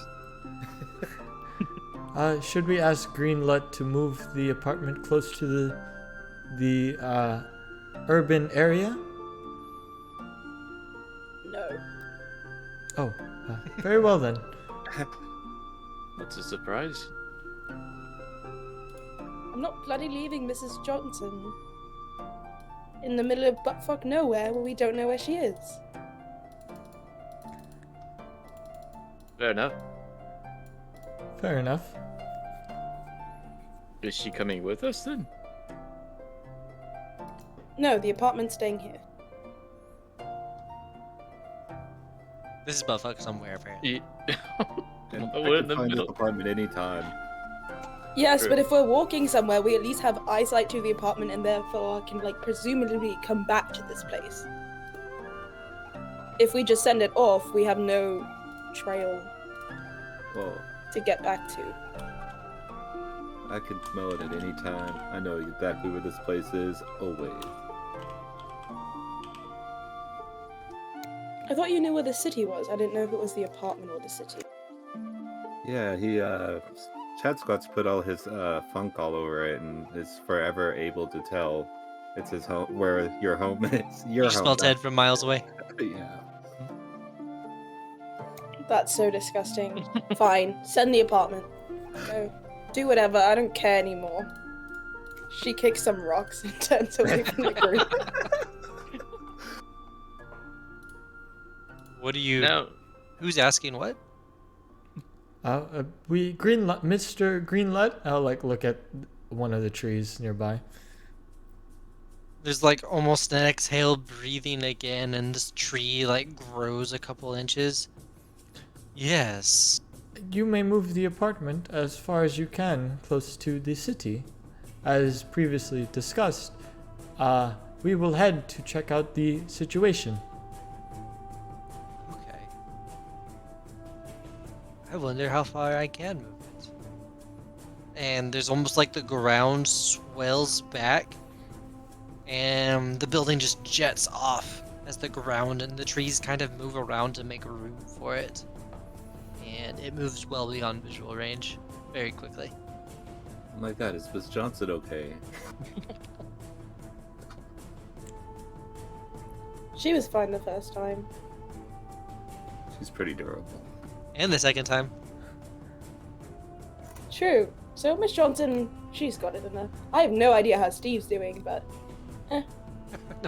Should we ask Greenlut to move the apartment close to the urban area? No. Oh, very well then. What's a surprise? I'm not bloody leaving Mrs. Johnson in the middle of buttfuck nowhere where we don't know where she is. Fair enough. Fair enough. Is she coming with us then? No, the apartment's staying here. This is buttfuck somewhere, apparently. and I We're in can the find middle. this apartment anytime. Yes, True. but if we're walking somewhere, we at least have eyesight to the apartment and therefore can, like, presumably come back to this place. If we just send it off, we have no trail Well, to get back to. I can smell it at any time. I know exactly where this place is, always. I thought you knew where the city was. I didn't know if it was the apartment or the city. Yeah, Chad Squat's put all his funk all over it and is forever able to tell it's his home, where your home is. Your You home. smell Ted from miles away. Yeah. That's so disgusting. Fine, send the apartment. Go. Do whatever, I don't care anymore. She kicks some rocks and turns away from the group. What do you? Now, Who's asking what? Mr. Greenlet. I'll like look at one of the trees nearby. There's like almost an exhale breathing again, and this tree like grows a couple inches. Yes. You may move the apartment as far as you can, close to the city. As previously discussed, we will head to check out the situation. Okay. I wonder how far I can move it. And there's almost like the ground swells back, and the building just jets off as the ground and the trees kind of move around to make room for it. And it moves well beyond visual range very quickly. Oh my god, is Miss Johnson okay? She was fine the first time. She's pretty durable. And the second time. True. So Miss Johnson, she's got it in her. I have no idea how Steve's doing, but No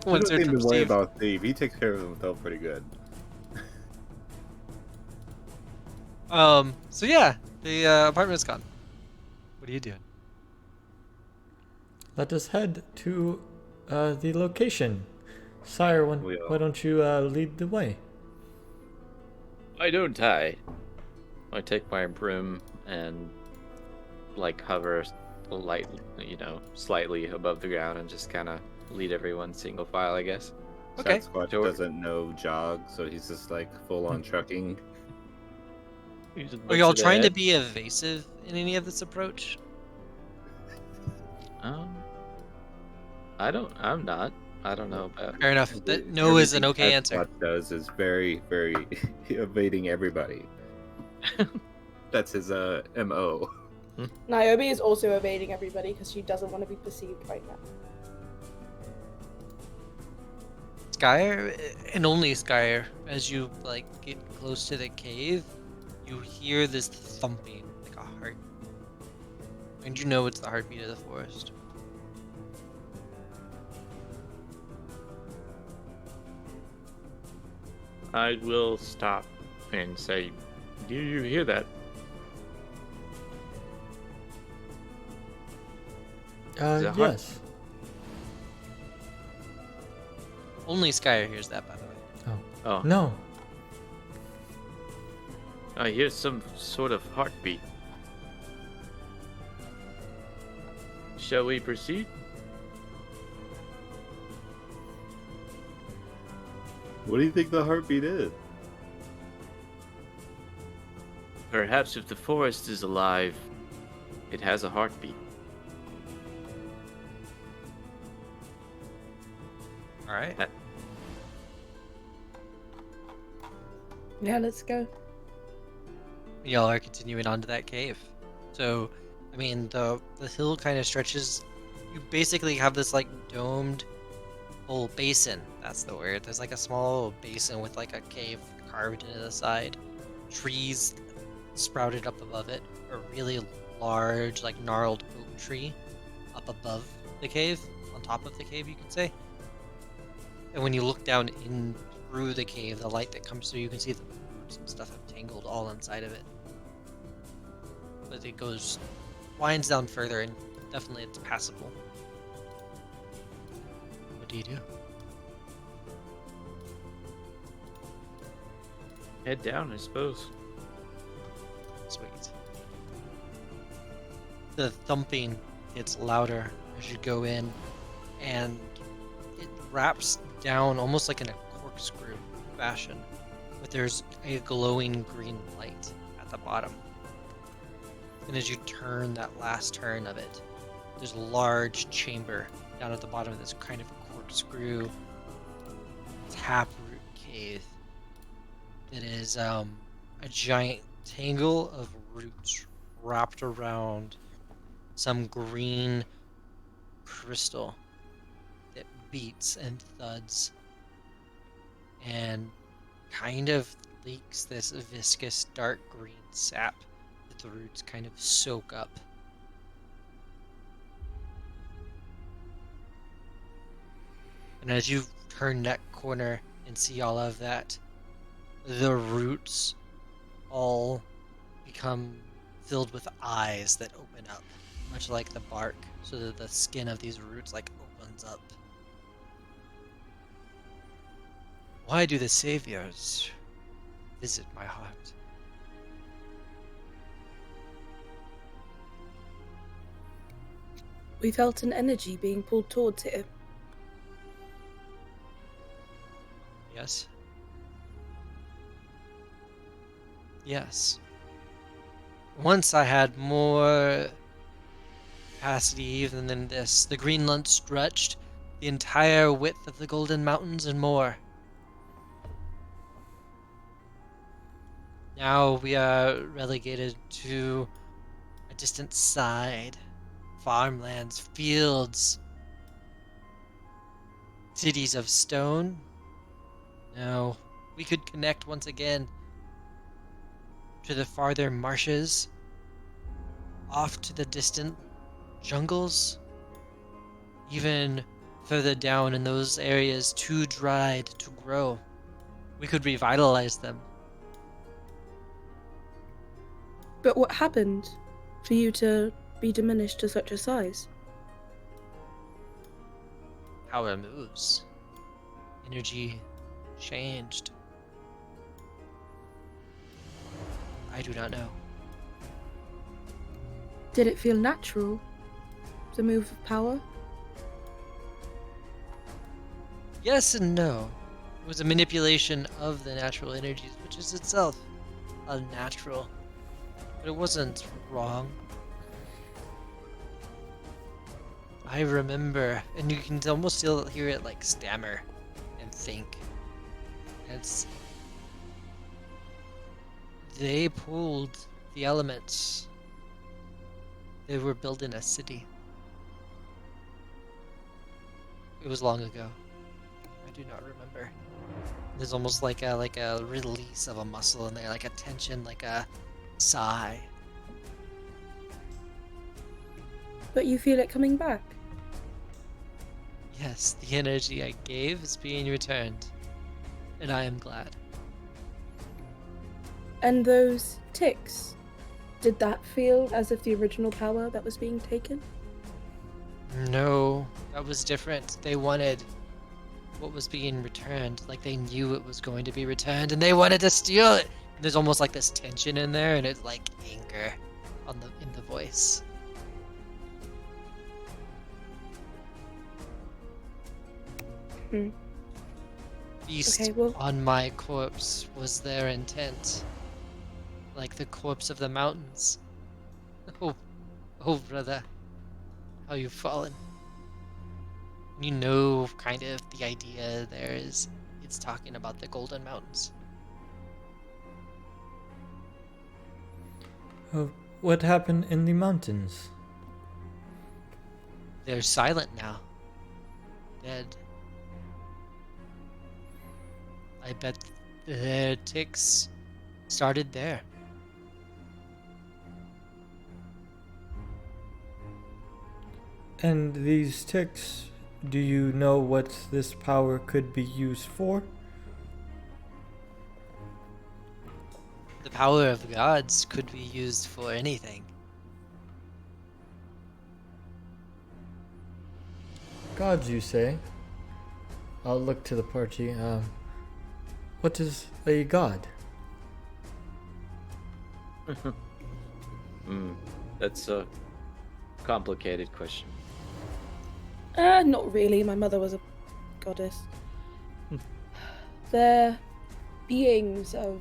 You one's don't heard seem from to worry Steve. about Steve. He takes care of himself pretty good. So yeah, the apartment's gone. What are you doing? Let us head to the location. Sire, why don't you lead the way? why don't I? I take my broom and like hover slightly above the ground and just kind of lead everyone single file, I guess. Okay. Sasquatch Sure. doesn't know jog, so he's just like full on trucking. He just Are looks y'all at the trying to head. be evasive in any of this approach? I'm not. I don't know about. Fair enough. That no is an okay answer. Sasquatch does is very, very evading everybody. That's his MO. Niobe is also evading everybody because she doesn't want to be perceived right now. Skyer, and only Skyer, as you like get close to the cave, you hear this thumping like a heart, and you know it's the heartbeat of the forest. I will stop and say, "Do you hear that?" Is it hard? Yes. Only Skyer hears that, by the way. Oh, No. I hear some sort of heartbeat. Shall we proceed? What do you think the heartbeat is? Perhaps if the forest is alive, it has a heartbeat. All right. Yeah, let's go. Y'all are continuing onto that cave. So, I mean, the hill kind of stretches. You basically have this like domed little basin. That's the word. There's like a small basin with like a cave carved into the side. Trees sprouted up above it. A really large, like gnarled oak tree up above the cave, on top of the cave, you could say. And when you look down in through the cave, the light that comes through, you can see the roots and stuff have tangled all inside of it. But it winds down further, and definitely it's passable. What do you do? Head down, I suppose. Sweet. The thumping gets louder as you go in, and it wraps down almost like in a corkscrew fashion, but there's a glowing green light at the bottom. And as you turn that last turn of it, there's a large chamber down at the bottom of this kind of corkscrew taproot cave that is a giant tangle of roots wrapped around some green crystal that beats and thuds and kind of leaks this viscous dark green sap that the roots kind of soak up. And as you turn that corner and see all of that, the roots all become filled with eyes that open up, much like the bark, so that the skin of these roots like opens up. Why do the saviors visit my heart? We felt an energy being pulled towards here. Yes. Yes. Once I had more capacity even than this. The Greenland stretched the entire width of the Golden Mountains and more. Now we are relegated to a distant side. Farmlands, fields, cities of stone. No, we could connect once again to the farther marshes, off to the distant jungles, even further down in those areas too dried to grow. We could revitalize them. But what happened for you to be diminished to such a size? Power moves. Energy changed. I do not know. Did it feel natural, the move of power? Yes and no. It was a manipulation of the natural energies, which is itself unnatural. But it wasn't wrong. I remember, and you can almost still hear it like stammer and think. It's they pulled the elements. They were building a city. It was long ago. I do not remember. There's almost like a release of a muscle in there, like a tension, like a sigh. But you feel it coming back? Yes, the energy I gave is being returned, and I am glad. And those ticks, did that feel as if the original power that was being taken? No, that was different. They wanted what was being returned, like they knew it was going to be returned, and they wanted to steal it. And there's almost like this tension in there, and it's like anger in the voice. Hmm. Feast Okay, well- on my corpse was their intent, like the corpse of the mountains. Oh, oh, brother, how you've fallen. You know, kind of the idea there is, it's talking about the Golden Mountains. What happened in the mountains? They're silent now. Dead. I bet their ticks started there. And these ticks, do you know what this power could be used for? The power of the gods could be used for anything. Gods, you say? I'll look to the party. What is a god? That's a complicated question. Not really. My mother was a goddess. They're beings of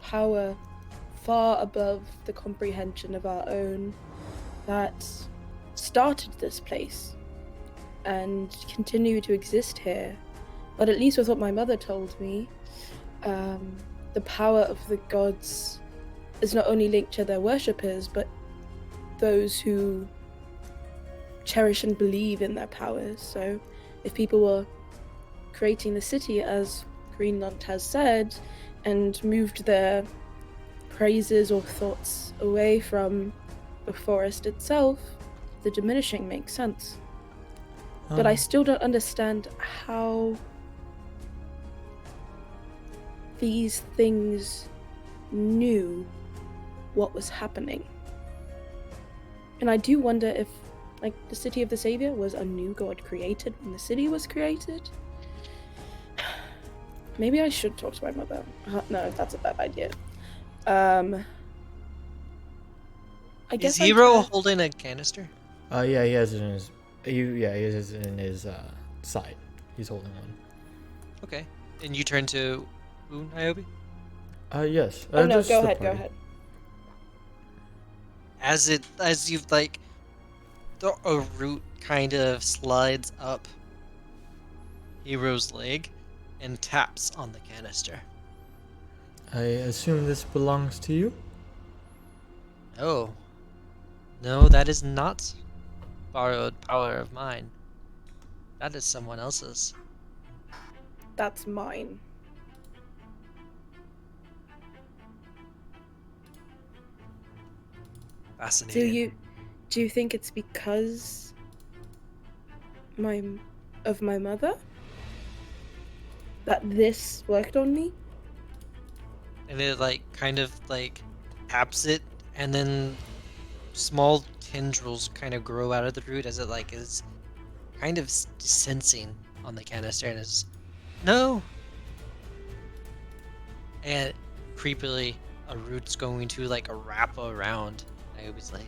power far above the comprehension of our own that started this place and continue to exist here. But at least with what my mother told me, the power of the gods is not only linked to their worshippers, but those who cherish and believe in their powers. So if people were creating the city as Greenland has said and moved their praises or thoughts away from the forest itself, the diminishing makes sense. But I still don't understand how these things knew what was happening. And I do wonder if, like, the City of the Savior was a new god created when the city was created. Maybe I should talk to my mother. No, that's a bad idea. I guess Is Hero I holding a canister? Yeah, he has it in his. He has it in his side. He's holding one. Okay. And you turn to who, Niobe? Yes. Oh no, just go the ahead, go party. ahead. As you've like, a root kind of slides up Hero's leg and taps on the canister. I assume this belongs to you. No. No, that is not borrowed power of mine. That is someone else's. That's mine. Fascinating. Do you think it's because of my mother that this worked on me? And it like kind of like taps it, and then small tendrils kind of grow out of the root as it like is kind of sensing on the canister and is no. And creepily, a root's going to like wrap around Niobe's leg.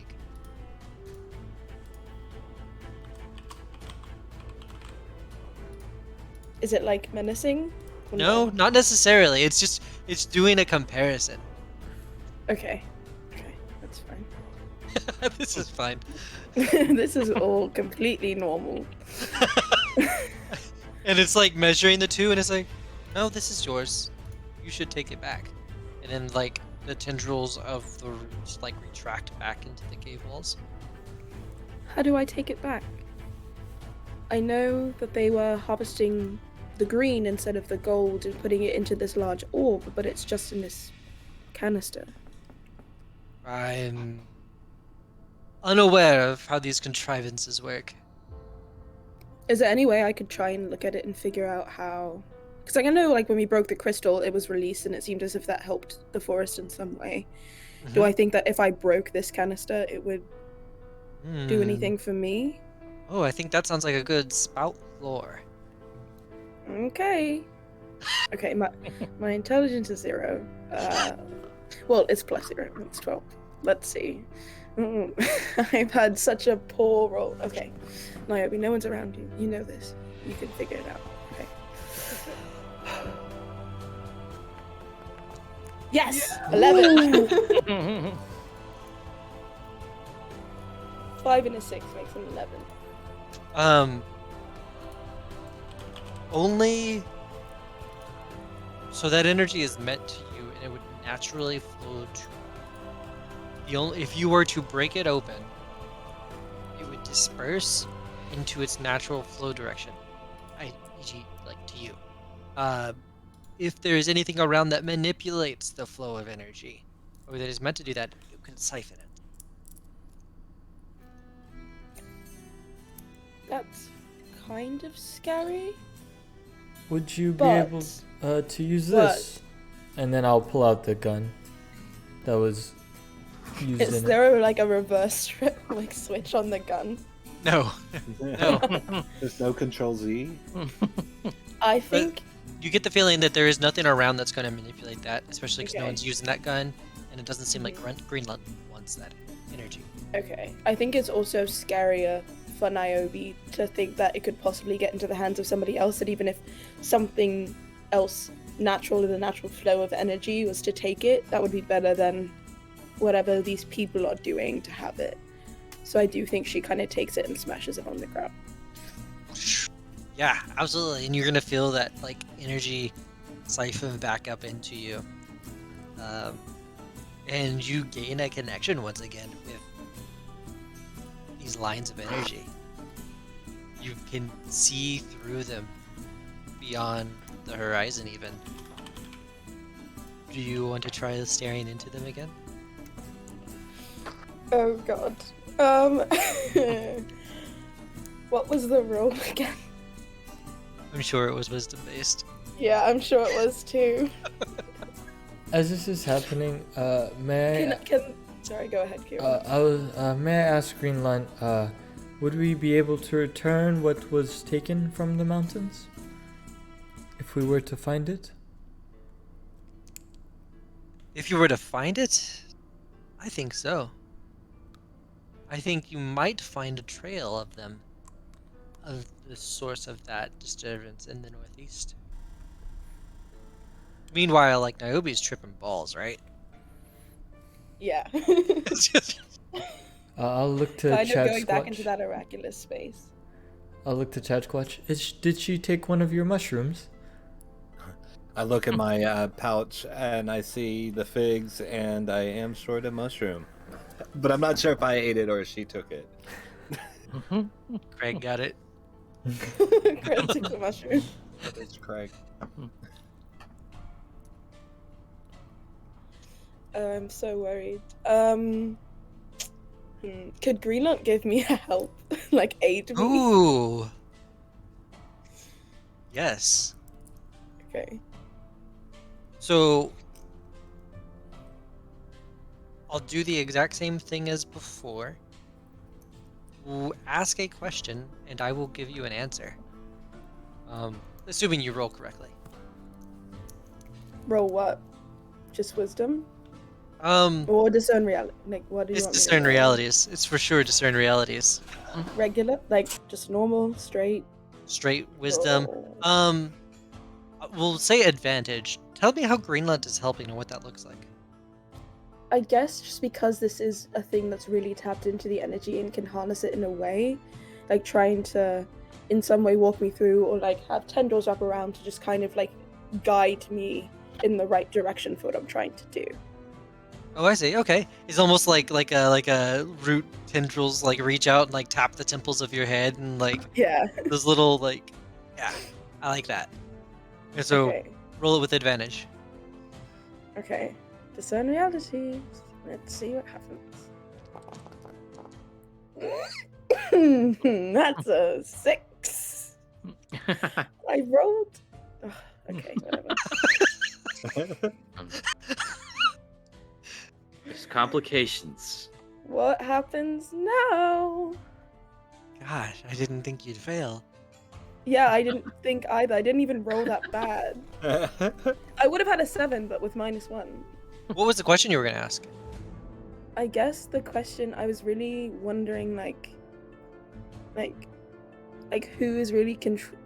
Is it like menacing? Or No, not necessarily. It's doing a comparison. Okay. Okay, that's fine. This is fine. This is all completely normal. And it's like measuring the two, and it's like, no, this is yours. You should take it back. And then like the tendrils of the roots like retract back into the cave walls. How do I take it back? I know that they were harvesting the green instead of the gold and putting it into this large orb, but it's just in this canister. I'm unaware of how these contrivances work. Is there any way I could try and look at it and figure out how? Because like, I know like when we broke the crystal, it was released and it seemed as if that helped the forest in some way. Do I think that if I broke this canister, it would do anything for me? Oh, I think that sounds like a good spout lore. Okay. Okay, my intelligence is 0. Well, it's plus 0. It's 12. Let's see. I've had such a poor roll. Okay. Niobe, no one's around you. You know this. You can figure it out. Okay. Yes! 11! 5 and a 6 makes an 11. Only so that energy is meant to you, and it would naturally flow to you. If you were to break it open, it would disperse into its natural flow direction, e.g., like to you. If there is anything around that manipulates the flow of energy, or that is meant to do that, you can siphon it. That's kind of scary. Would you be But- able to use this? And then I'll pull out the gun that was used Is in it. there like a reverse like switch on the gun? No, no. There's no Control Z. I think You get the feeling that there is nothing around that's going to manipulate that, especially because no Okay. one's using that gun, and it doesn't seem like Greenland wants that energy. okay. I think it's also scarier for Niobe to think that it could possibly get into the hands of somebody else, that even if something else natural in the natural flow of energy was to take it, that would be better than whatever these people are doing to have it. So I do think she kind of takes it and smashes it on the ground. Yeah, absolutely. And you're going to feel that like energy siphon back up into you. And you gain a connection once again with these lines of energy. You can see through them beyond the horizon even. Do you want to try staring into them again? Oh god. What was the roll again? I'm sure it was wisdom based. Yeah, I'm sure it was too. As this is happening, may I? Sorry, go ahead, Kieran. May I ask Greenland, would we be able to return what was taken from the mountains? If we were to find it? If you were to find it, I think so. I think you might find a trail of them, of the source of that disturbance in the northeast. Meanwhile, like, Niobe's tripping balls, right? Yeah. It's just- I'll look to Kind of Chad going back into Squatch. that oraculous space. I'll look to Chad Squatch. Did she take one of your mushrooms? I look at my pouch and I see the figs, and I am short a mushroom. But I'm not sure if I ate it or she took it. Craig got it. Craig took the mushroom. It's Craig. I'm so worried. Could Greenland give me a help? Like, aid me? Ooh. Yes. Okay. So I'll do the exact same thing as before. Ask a question, and I will give you an answer. Assuming you roll correctly. Roll what? Just wisdom? Um, Or discern reality? Like, what do you it's want me to discern roll? realities. It's for sure discern realities. Regular? Like, just normal, straight? Straight wisdom. Oh. We'll say advantage. Tell me how Greenland is helping and what that looks like. I guess just because this is a thing that's really tapped into the energy and can harness it in a way, like trying to in some way walk me through, or like have tendrils wrap around to just kind of like guide me in the right direction for what I'm trying to do. Oh, I see. Okay, it's almost like a root tendrils like reach out and like tap the temples of your head and like Yeah. those little like, yeah, I like that. And so Okay. roll it with advantage. Okay. Discern realities. Let's see what happens. That's a 6. I rolled. Ugh, okay, whatever. There's complications. What happens now? Gosh, I didn't think you'd fail. Yeah, I didn't think either. I didn't even roll that bad. I would have had a 7, but with -1. What was the question you were gonna ask? I guess the question I was really wondering, like who is really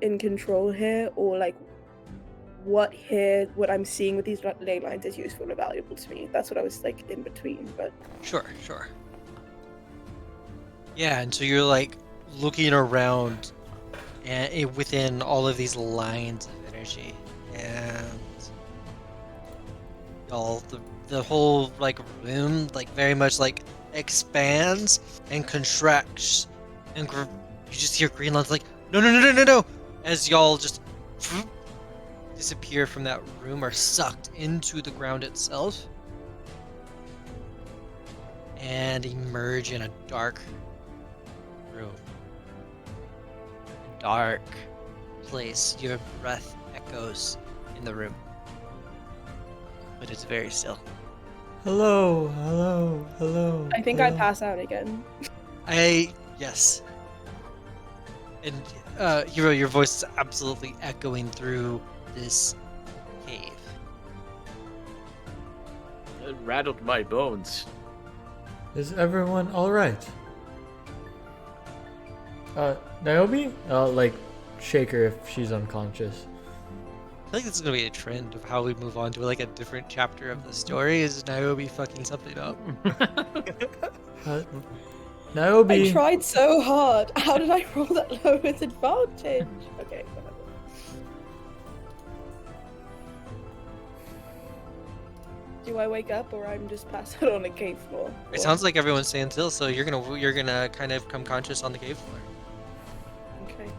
in control here, or like what I'm seeing with these ley lines is useful or valuable to me. That's what I was like in between, but Sure. Yeah, and so you're like looking around and within all of these lines of energy, and y'all the whole like room like very much like expands and contracts, and you just hear Greenland's like no, as y'all just disappear from that room or sucked into the ground itself and emerge in a dark room. Dark place. Your breath echoes in the room, but it's very still. Hello. I think I hello. pass out again. Yes. And Hero, your voice is absolutely echoing through this cave. It rattled my bones. Is everyone all right? Naomi? I'll like shake her if she's unconscious. I think this is gonna be a trend of how we move on to like a different chapter of the story. Is Niobe fucking something up? Niobe. I tried so hard. How did I roll that low with advantage? Okay, whatever. Do I wake up, or I'm just passed out on the cave floor? It sounds like everyone's staying still, so you're gonna kind of come conscious on the cave floor. Okay.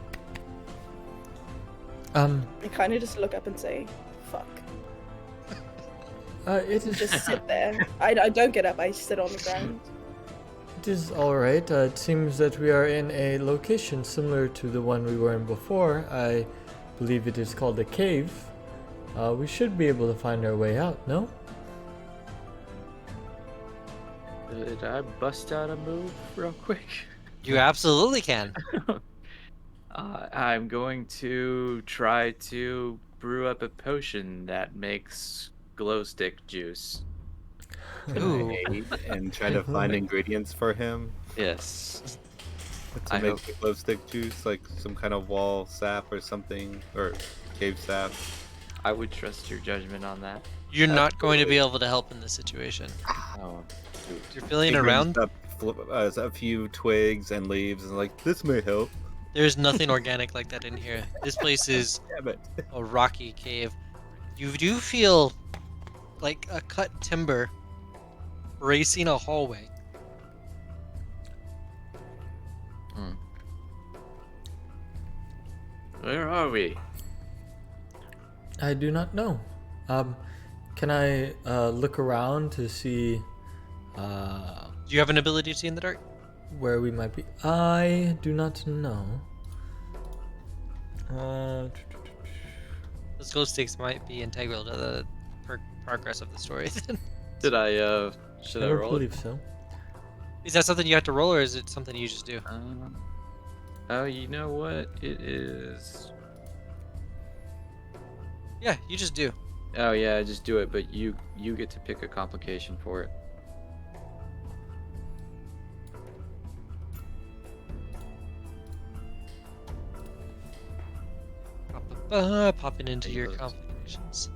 I kind of just look up and say, "Fuck." It is Just sit there. I don't get up. I sit on the ground. it is all right. It seems that we are in a location similar to the one we were in before. I believe it is called a cave. We should be able to find our way out. No? Did I bust out a move real quick? You absolutely can. I'm going to try to brew up a potion that makes glow stick juice. Can Ooh. I aid and try to find ingredients for him Yes. to I make hope- the glow stick juice, like some kind of wall sap or something, or cave sap? I would trust your judgment on that. You're not going to be able to help in this situation. Oh, shoot. You're feeling He around. brings up a few twigs and leaves and like, this may help. There's nothing organic like that in here. This place is Damn it. a rocky cave. You do feel like a cut timber racing a hallway. Where are we? I do not know. Can I look around to see Do you have an ability to see in the dark? where we might be? I do not know. Those glow sticks might be integral to the progress of the story. Did I should I I don't roll it? believe so. Is that something you have to roll, or is it something you just do? Oh, you know what? It is. Yeah, you just do. Oh yeah, just do it, but you get to pick a complication for it. Popping into Hey, your look. complications.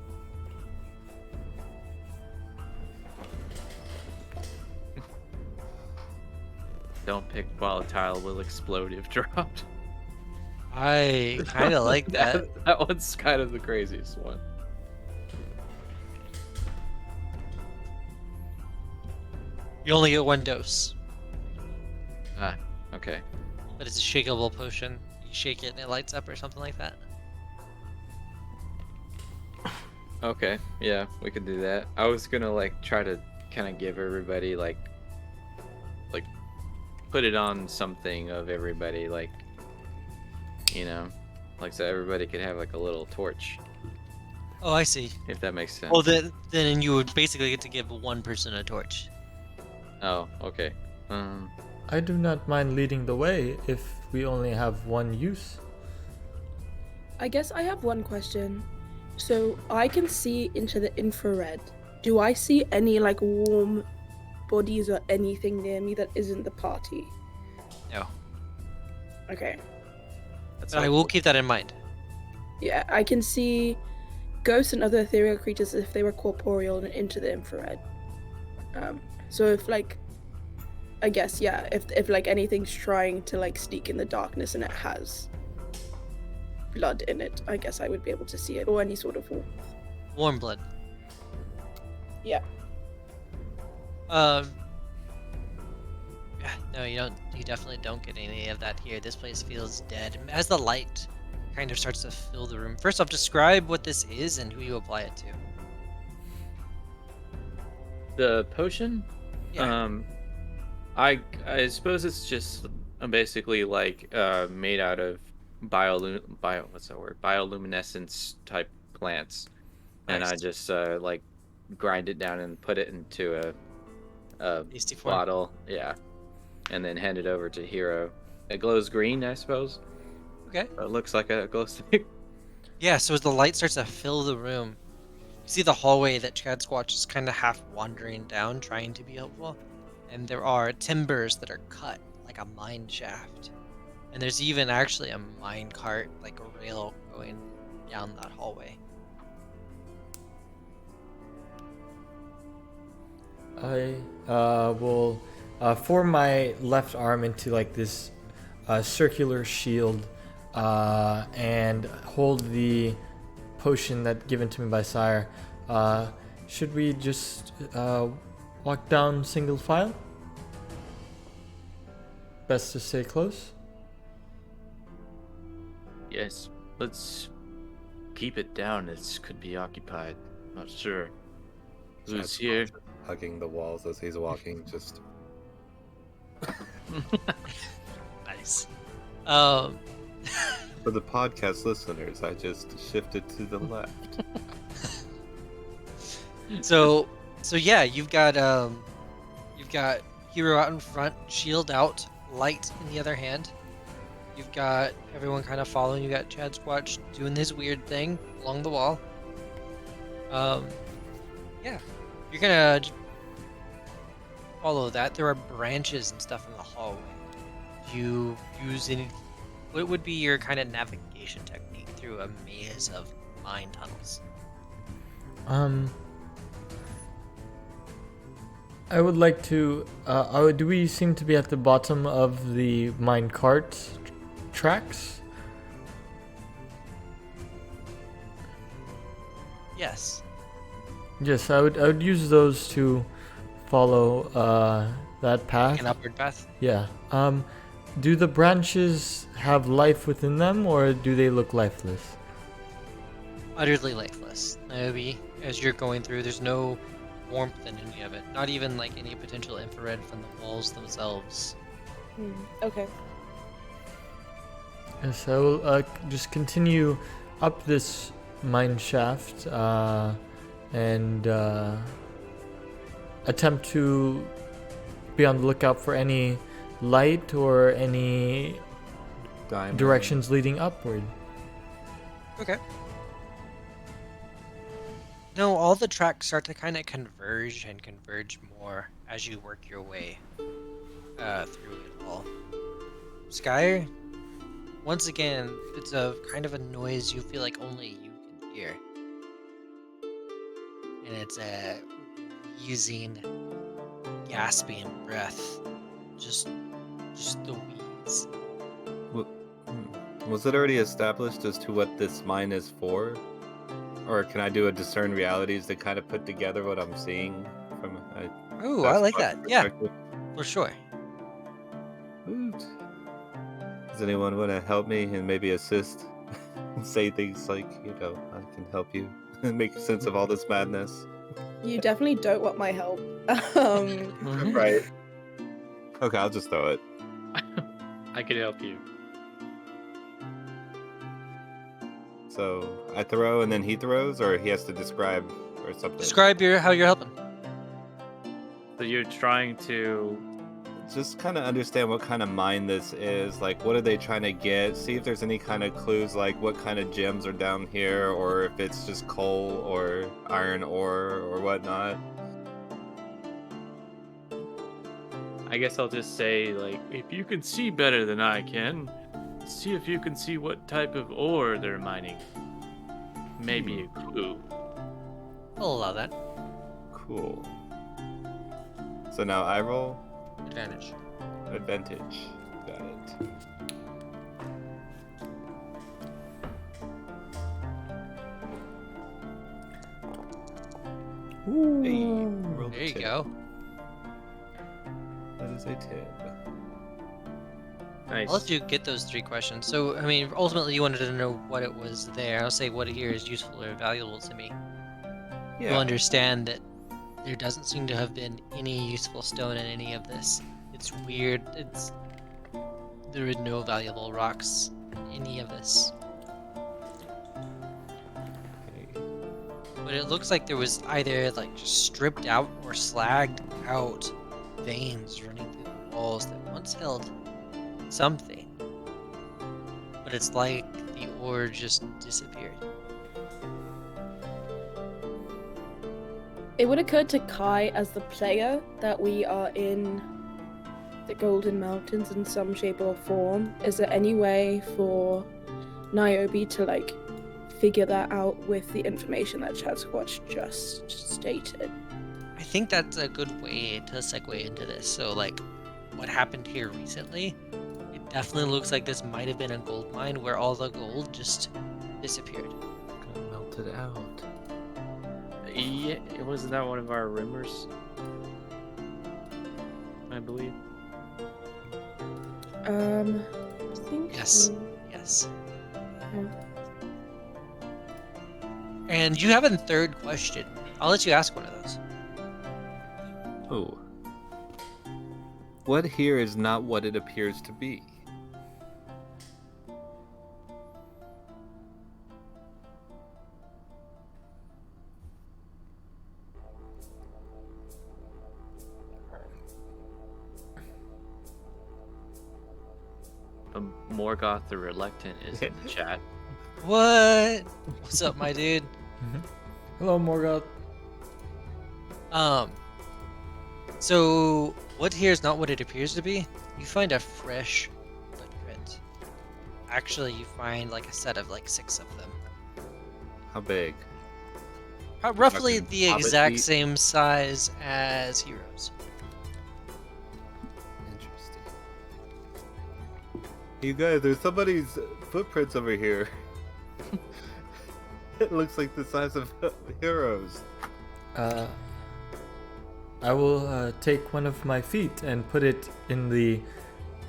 Don't pick volatile will explode if dropped. I kind of like that. That one's kind of the craziest one. You only get one dose, Ah, okay. but it's a shakeable potion. You shake it and it lights up or something like that. Okay, yeah, we could do that. I was gonna like try to kind of give everybody like put it on something of everybody, like, you know, like so everybody could have like a little torch, Oh, I see. if that makes sense. Oh, then you would basically get to give one person a torch. Oh, okay. I do not mind leading the way if we only have one use. I guess I have one question. So I can see into the infrared. Do I see any like warm bodies or anything near me that isn't the party? No, Okay. That's but I will keep that in mind. Yeah, I can see ghosts and other ethereal creatures if they were corporeal and into the infrared. So if like, I guess yeah, if like anything's trying to like sneak in the darkness and it has blood in it, I guess I would be able to see it, or any sort of warmth. Warm blood. Yeah. Yeah, no, you don't. You definitely don't get any of that here. This place feels dead. As the light kind of starts to fill the room. First off, describe what this is and who you apply it to. The potion. Yeah. I suppose it's just basically like made out of bioluminescence type plants, and I Nice. just like grind it down and put it into a Tasty form. bottle, yeah, and then hand it over to Hero. It glows green, I suppose. Okay. It looks like a glow stick. Yeah. So as the light starts to fill the room, you see the hallway that Chad Squatch is kind of half wandering down, trying to be helpful, and there are timbers that are cut like a mine shaft, and there's even actually a mine cart, like a rail going down that hallway. I will form my left arm into like this circular shield and hold the potion that given to me by Sire. Should we just walk down single file? Best to stay close. Yes, let's keep it down. It could be occupied. Not sure. Who's Chad's here? hugging the walls as he's walking. Just Nice. for the podcast listeners, I just shifted to the left. So yeah, you've got Hero out in front, shield out, light in the other hand. You've got everyone kind of following. You got Chad Squatch doing this weird thing along the wall. Yeah, you're gonna follow that. There are branches and stuff in the hallway. Do you use any? What would be your kind of navigation technique through a maze of mine tunnels? I would like to. Do we seem to be at the bottom of the mine cart tracks? Yes. Yes, I would use those to follow that path. An upward path. Yeah. Do the branches have life within them, or do they look lifeless? Utterly lifeless. Maybe as you're going through, there's no warmth in any of it. Not even like any potential infrared from the walls themselves. Okay. Yes, I will just continue up this mine shaft and attempt to be on the lookout for any light or any Diamond. directions leading upward. Okay. No, all the tracks start to kind of converge more as you work your way through it all. Sky, once again, it's a kind of a noise you feel like only you can hear. And it's a wheezing, gasping breath. Just the wheeze. Was it already established as to what this mine is for? Or can I do a discern realities to kind of put together what I'm seeing from a Ooh, I like that. Yeah, perspective? for sure. Woot. Does anyone want to help me and maybe assist? Say things like, I can help you make sense of all this madness. You definitely don't want my help. Right. Okay, I'll just throw it. I can help you. So I throw and then he throws, or he has to describe or something. Describe how you're helping. So you're trying to. Just kind of understand what kind of mine this is. Like, what are they trying to get? See if there's any kind of clues, like what kind of gems are down here, or if it's just coal or iron ore or whatnot. I guess I'll just say, like, if you can see better than I can, see if you can see what type of ore they're mining. Maybe a clue. I'll allow that. Cool. So now I roll Advantage. advantage. Got it. Hey, rolled a There you 10. go. That is a 10. Nice. I'll let you get those 3 questions. So, I mean, ultimately you wanted to know what it was there. I'll say what here is useful or valuable to me. You'll Yeah. understand that there doesn't seem to have been any useful stone in any of this. It's weird. There are no valuable rocks in any of this. Okay. But it looks like there was either like just stripped out or slagged out veins running through the walls that once held something. But it's like the ore just disappeared. It would occur to Kai as the player that we are in the Golden Mountains in some shape or form. Is there any way for Niobe to figure that out with the information that Chad Squatch just stated? I think that's a good way to segue into this. So, what happened here recently, it definitely looks like this might have been a gold mine where all the gold just disappeared. Got melted out. Yeah, wasn't that one of our rumors? I believe. I think Yes. so. Yes. And you have a third question. I'll let you ask one of those. Oh. What here is not what it appears to be? Morgoth the Reluctant is in the chat. What? What's up, my dude? Hello, Morgoth. So what here is not what it appears to be. You find a fresh footprint. Actually, you find like a set of like 6 of them. How big? Roughly Fucking the hobbit exact feet? same size as heroes. Interesting. You guys, there's somebody's footprints over here. It looks like the size of heroes. I will take one of my feet and put it in the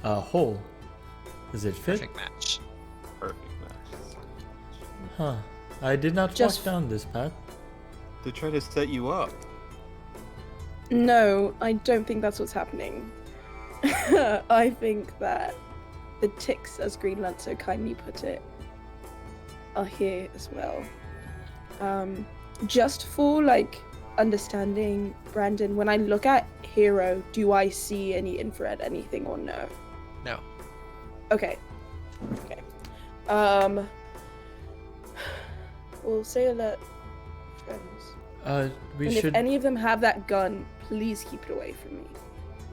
hole. Does it fit? Perfect match. Perfect match. Huh. I did not Just- walk down this path. They're trying to set you up. No, I don't think that's what's happening. I think that the ticks, as Greenland so kindly put it, are here as well. Just for like understanding, Brandon, when I look at Hero, do I see any infrared anything or no? No. Okay. Okay. We'll say alert, friends. We And should. if any of them have that gun, please keep it away from me.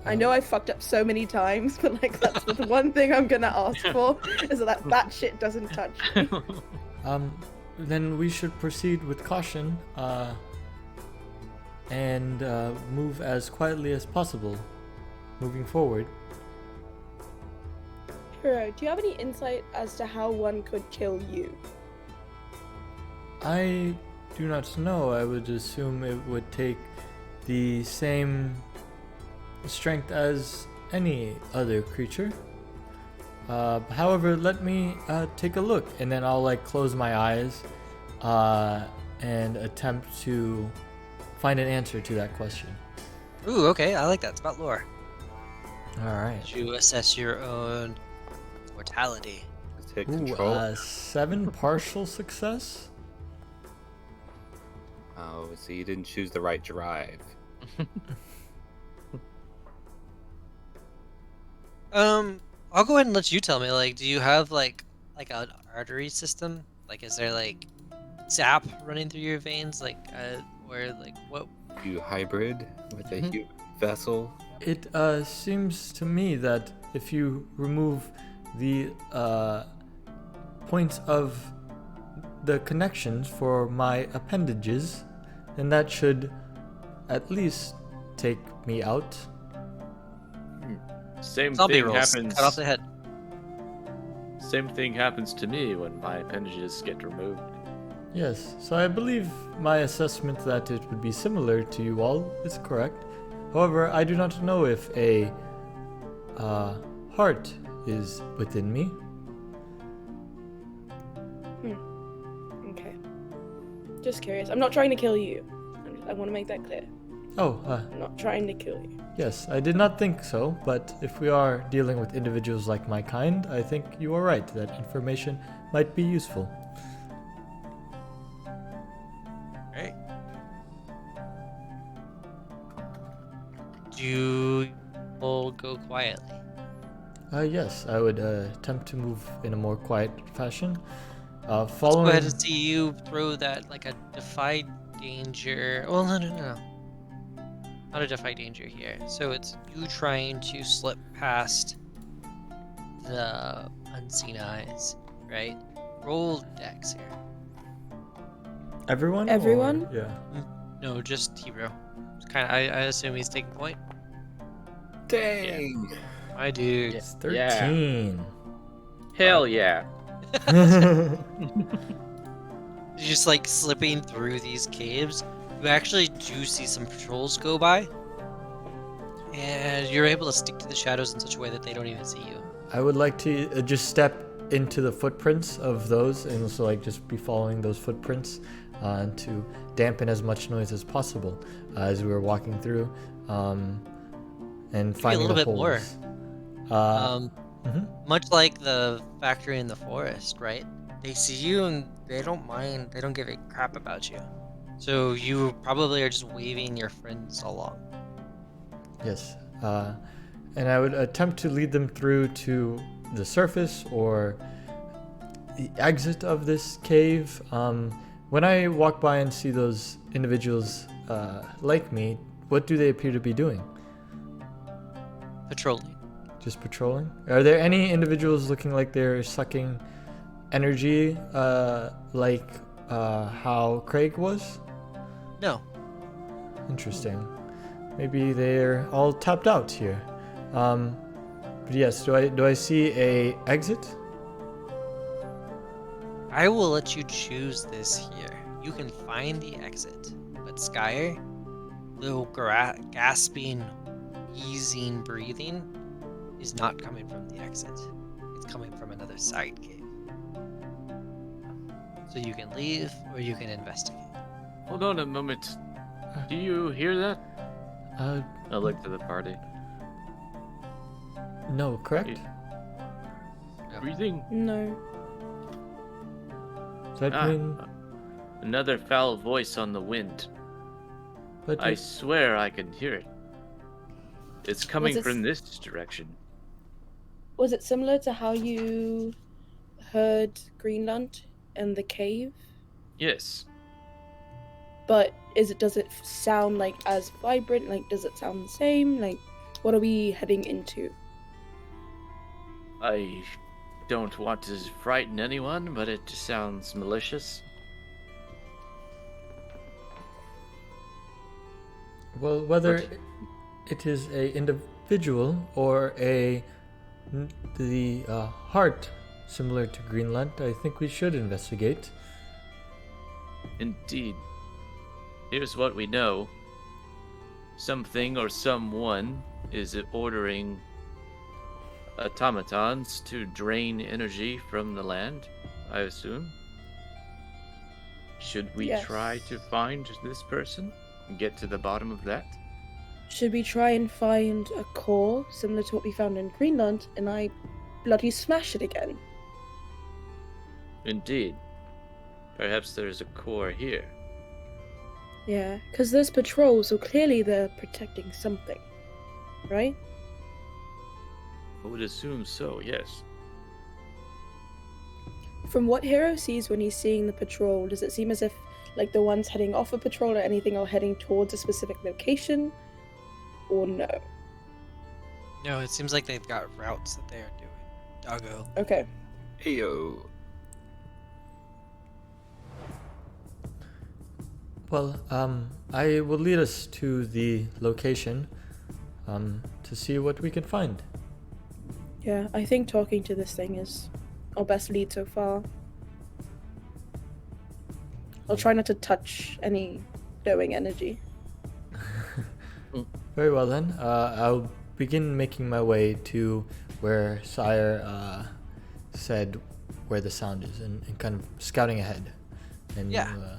I know I fucked up so many times, but like that's the one thing I'm gonna ask for is that shit doesn't touch me. Then we should proceed with caution, and move as quietly as possible, moving forward. Hero, do you have any insight as to how one could kill you? I do not know. I would assume it would take the same strength as any other creature. However, let me take a look, and then I'll like close my eyes and attempt to find an answer to that question. Ooh, okay, I like that. It's about lore. All right. You assess your own mortality. Just hit Ooh, control. 7 partial success. Oh, so you didn't choose the right drive. I'll go ahead and let you tell me. Like, do you have like an artery system? Like, is there like sap running through your veins? Like, or like what? You hybrid with a human vessel. It seems to me that if you remove the points of the connections for my appendages, then that should at least take me out. Same Zombie thing rolls. happens. Cut off the head. Same thing happens to me when my appendages get removed. Yes, so I believe my assessment that it would be similar to you all is correct. However, I do not know if a heart is within me. Okay. Just curious. I'm not trying to kill you. I want to make that clear. Oh, I'm not trying to kill you. yes, I did not think so, but if we are dealing with individuals like my kind, I think you are right that information might be useful. Right. Do you all go quietly? Yes, I would attempt to move in a more quiet fashion. Go Following. ahead and see you throw that like a defy danger. Well, no. Not a defy danger here. So it's you trying to slip past the unseen eyes, right? Roll dex here. Everyone? Everyone? Yeah. No, just hero. Kind of. I assume he's taking point. Dang! My dude. It's Yeah. 13. Hell yeah. You're just like slipping through these caves. You actually do see some patrols go by, and you're able to stick to the shadows in such a way that they don't even see you. I would like to just step into the footprints of those and also like just be following those footprints to dampen as much noise as possible as we were walking through and finding little the bit more. holes. Uh, mhm. Much like the factory in the forest, right? They see you and they don't mind. They don't give a crap about you. So you probably are just waving your friends along. Yes. And I would attempt to lead them through to the surface or the exit of this cave. When I walk by and see those individuals like me, what do they appear to be doing? Patrolling. Just patrolling? Are there any individuals looking like they're sucking energy like how Craig was? No. Interesting. Maybe they're all tapped out here. But yes, do I see a exit? I will let you choose this here. You can find the exit, but Skyer, little gasping, easing breathing is not coming from the exit. It's coming from another side cave. So you can leave or you can investigate. Hold on a moment. Do you hear that? I look to the party. No, correct? Breathing. No. Does that mean... Another foul voice on the wind. But I swear I can hear it. It's coming it from this direction. Was it similar to how you heard Greenland in the cave? Yes. But does it sound like as vibrant? Like, does it sound the same? Like, what are we heading into? I don't want to frighten anyone, but it just sounds malicious. Well, whether it is a individual or the heart similar to Greenland, I think we should investigate. Indeed. Here's what we know. Something or someone is ordering automatons to drain energy from the land, I assume. Should we Yes. try to find this person and get to the bottom of that? Should we try and find a core similar to what we found in Greenland and I bloody smash it again? Indeed. Perhaps there's a core here. Yeah, because there's patrols, so clearly they're protecting something, right? I would assume so, yes. From what Hero sees when he's seeing the patrol, does it seem as if like the ones heading off a patrol or anything are heading towards a specific location? Or no? No, it seems like they've got routes that they are doing. Doggo. Okay. Heyo. Well, I will lead us to the location to see what we can find. Yeah, I think talking to this thing is our best lead so far. I'll try not to touch any glowing energy. Very well then. I'll begin making my way to where Sire said where the sound is and kind of scouting ahead. And Yeah.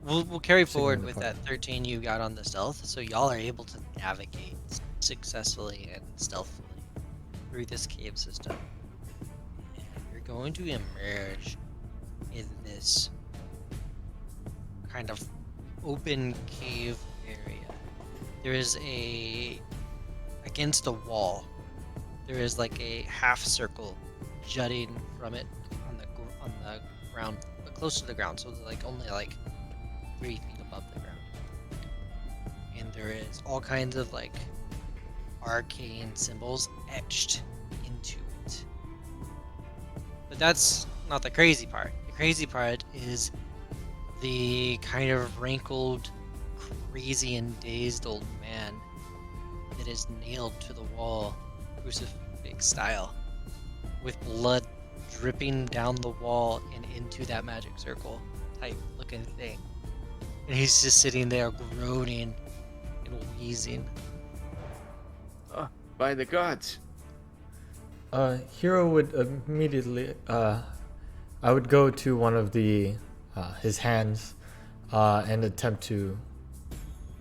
We'll carry Signal forward the with party. that 13 you got on the stealth, so y'all are able to navigate successfully and stealthily through this cave system. And you're going to emerge in this kind of open cave area. There is against a wall, there is like a half circle jutting from it on the ground, but close to the ground, so it's like only like 3 feet above the ground. And there is all kinds of like arcane symbols etched into it. But that's not the crazy part. The crazy part is the kind of wrinkled, crazy and dazed old man that is nailed to the wall, crucifix style, with blood dripping down the wall and into that magic circle type looking thing. And he's just sitting there groaning and wheezing. By the gods. Hero would immediately. I would go to one of the his hands, and attempt to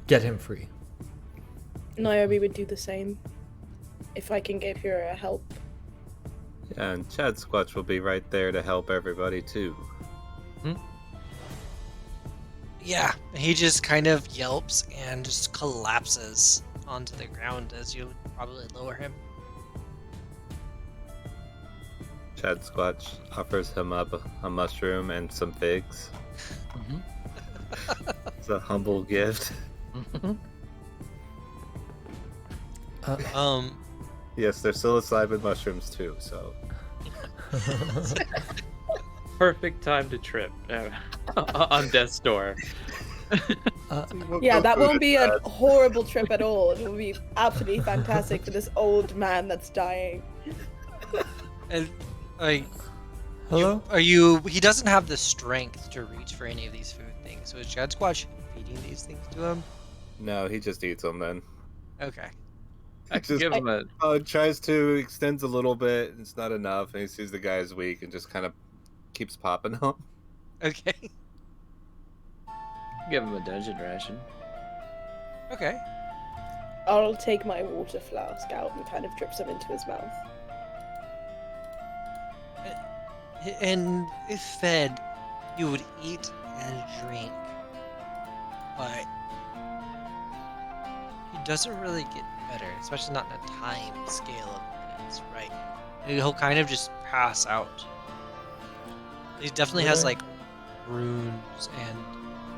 get him free. Niobe would do the same. If I can give her a help. Yeah, and Chad Squatch will be right there to help everybody too. Yeah, he just kind of yelps and just collapses onto the ground as you probably lower him. Chad Squatch offers him up a mushroom and some figs. It's a humble gift. Yes, they're psilocybin mushrooms too, so. Perfect time to trip on death's door. Yeah, that won't be a horrible trip at all. It will be absolutely fantastic for this old man that's dying. And like, Hello? he doesn't have the strength to reach for any of these food things. So is Chad Squatch feeding these things to him? No, he just eats them then. Okay. I can give him a Tries to extends a little bit. It's not enough, and he sees the guy is weak and just kind of keeps popping them. Okay. give him a dungeon ration. Okay. I'll take my water flask out and kind of drip some into his mouth. And if fed, you would eat and drink, but he doesn't really get better, especially not in a time scale of minutes, right? He'll kind of just pass out. He definitely has like runes and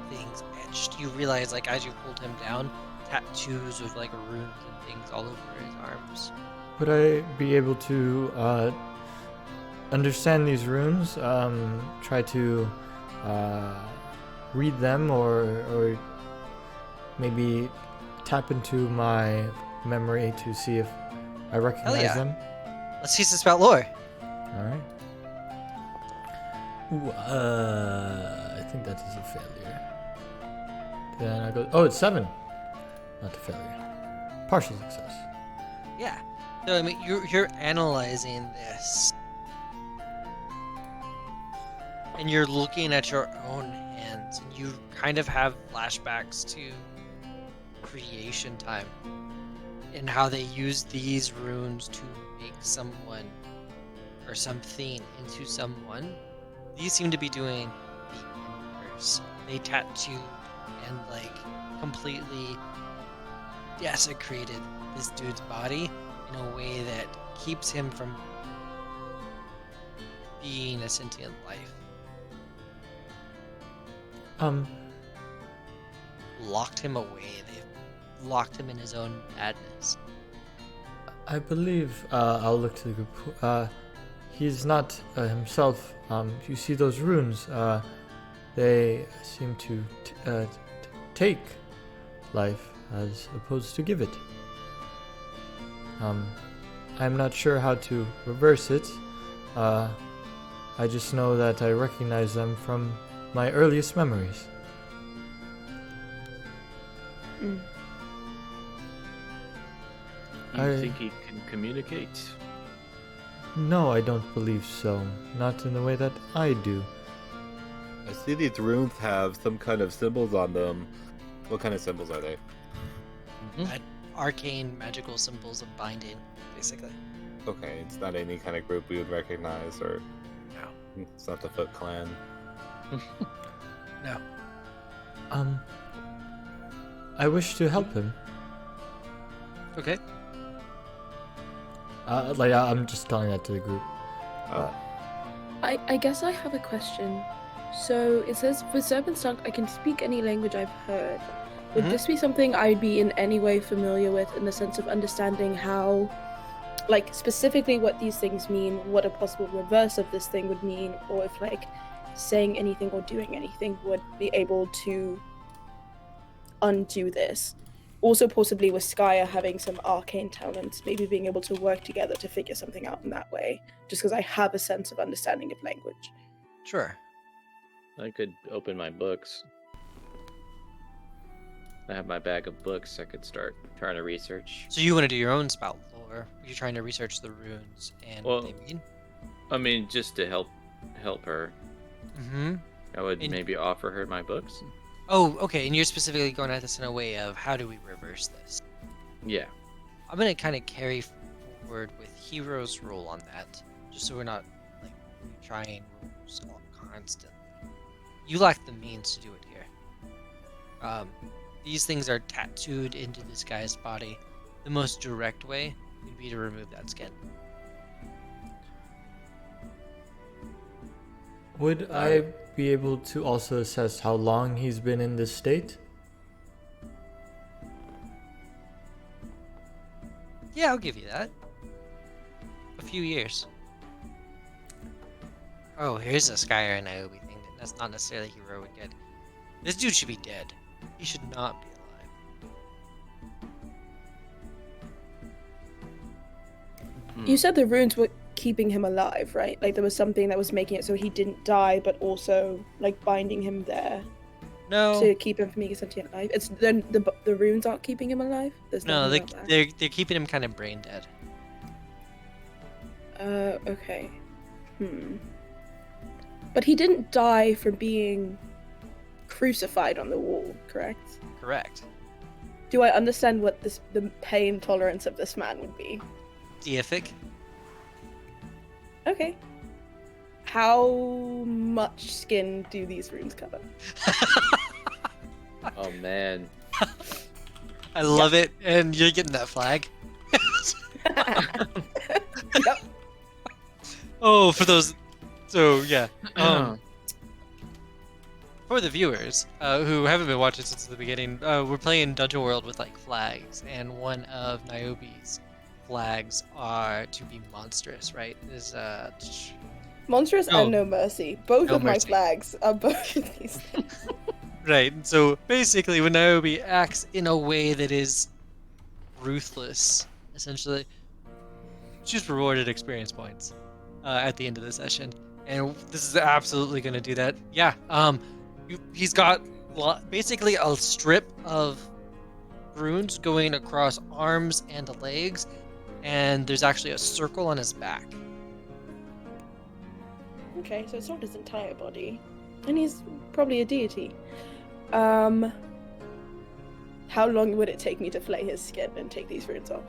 things etched. You realize, like, as you pulled him down, tattoos with like runes and things all over his arms. Would I be able to understand these runes? Try to read them, or maybe tap into my memory to see if I recognize yeah. them? Let's teach this about lore. All right. Ooh, I think that is a failure. Then I go. Oh, it's 7. Not a failure. Partial success. Yeah. So I mean, you're analyzing this, and you're looking at your own hands, and you kind of have flashbacks to creation time, and how they use these runes to make someone or something into someone. These seem to be doing the inverse. They tattooed and like completely desecrated this dude's body in a way that keeps him from being a sentient life. Locked him away. They've locked him in his own madness. I believe I'll look to the group. He's not himself. You see those runes? They seem to take life as opposed to give it. I'm not sure how to reverse it. I just know that I recognize them from my earliest memories. You think he can communicate? No, I don't believe so. Not in the way that I do. I see these runes have some kind of symbols on them. What kind of symbols are they? Arcane magical symbols of binding, basically. Okay, it's not any kind of group we would recognize, or No. It's not the Foot Clan. No. I wish to help him. Okay. I'm just telling that to the group. I guess I have a question. So it says, for Serpent's Tongue, I can speak any language I've heard. Would this be something I'd be in any way familiar with, in the sense of understanding how, like, specifically what these things mean, what a possible reverse of this thing would mean, or if, like, saying anything or doing anything would be able to undo this? Also, possibly with Skya having some arcane talents, maybe being able to work together to figure something out in that way, just because I have a sense of understanding of language. Sure. I could open my books. I have my bag of books. I could start trying to research. So you want to do your own spout lore? You're trying to research the runes and what Well, they mean? I mean, just to help her. Mm-hmm. I would maybe offer her my books. Oh, okay, and you're specifically going at this in a way of how do we reverse this? Yeah. I'm gonna kind of carry forward with Hero's role on that, just so we're not like trying rules all constantly. You lack the means to do it here. These things are tattooed into this guy's body. The most direct way would be to remove that skin. Would I be able to also assess how long he's been in this state? Yeah, I'll give you that. A few years. Oh, here's a Skyr and Niobe thing. That's not necessarily heroic good. This dude should be dead. He should not be alive. You said the runes were keeping him alive, right? Like there was something that was making it so he didn't die, but also like binding him there No, to keep him from being sentient alive. It's then the runes aren't keeping him alive. There's no, nothing about that. they're keeping him kind of brain dead. Okay. But he didn't die from being crucified on the wall, correct? Correct. Do I understand what the pain tolerance of this man would be? Deific. Okay. How much skin do these runes cover? Oh man. I love it, and you're getting that flag. Yep. Oh, for those. So yeah. For the viewers who haven't been watching since the beginning, we're playing Dungeon World with like flags, and one of Niobe's flags are to be monstrous, right? Is Monstrous Oh. and no mercy. Both No of my mercy. flags are both of these things. right. So basically, when Niobe acts in a way that is ruthless, essentially, she's rewarded experience points at the end of the session, and this is absolutely going to do that. Yeah. He's got basically a strip of runes going across arms and legs, and there's actually a circle on his back. Okay, so it's not his entire body. And he's probably a deity. How long would it take me to flay his skin and take these runes off?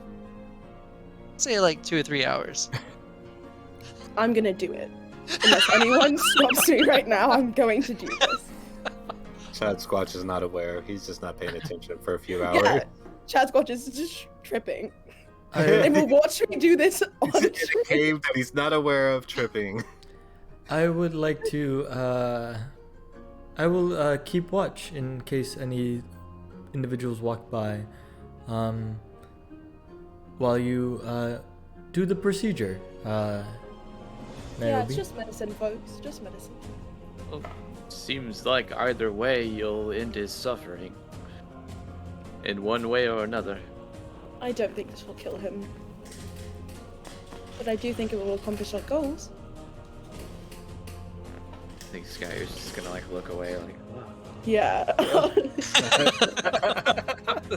Say like 2 or 3 hours. I'm gonna do it. Unless anyone stops me right now, I'm going to do this. Chad Squatch is not aware. He's just not paying attention for a few hours. Yeah, Chad Squatch is just tripping. I, They will watch me do this on He's in a stream. cave that he's not aware of tripping. I would like to. I will keep watch in case any individuals walk by, while you do the procedure. Yeah, Nairobi. it's just medicine, folks. Just medicine. Well, seems like either way you'll end his suffering. In one way or another. I don't think this will kill him. But I do think it will accomplish our goals. I think Skyr's just gonna like look away like, Yeah.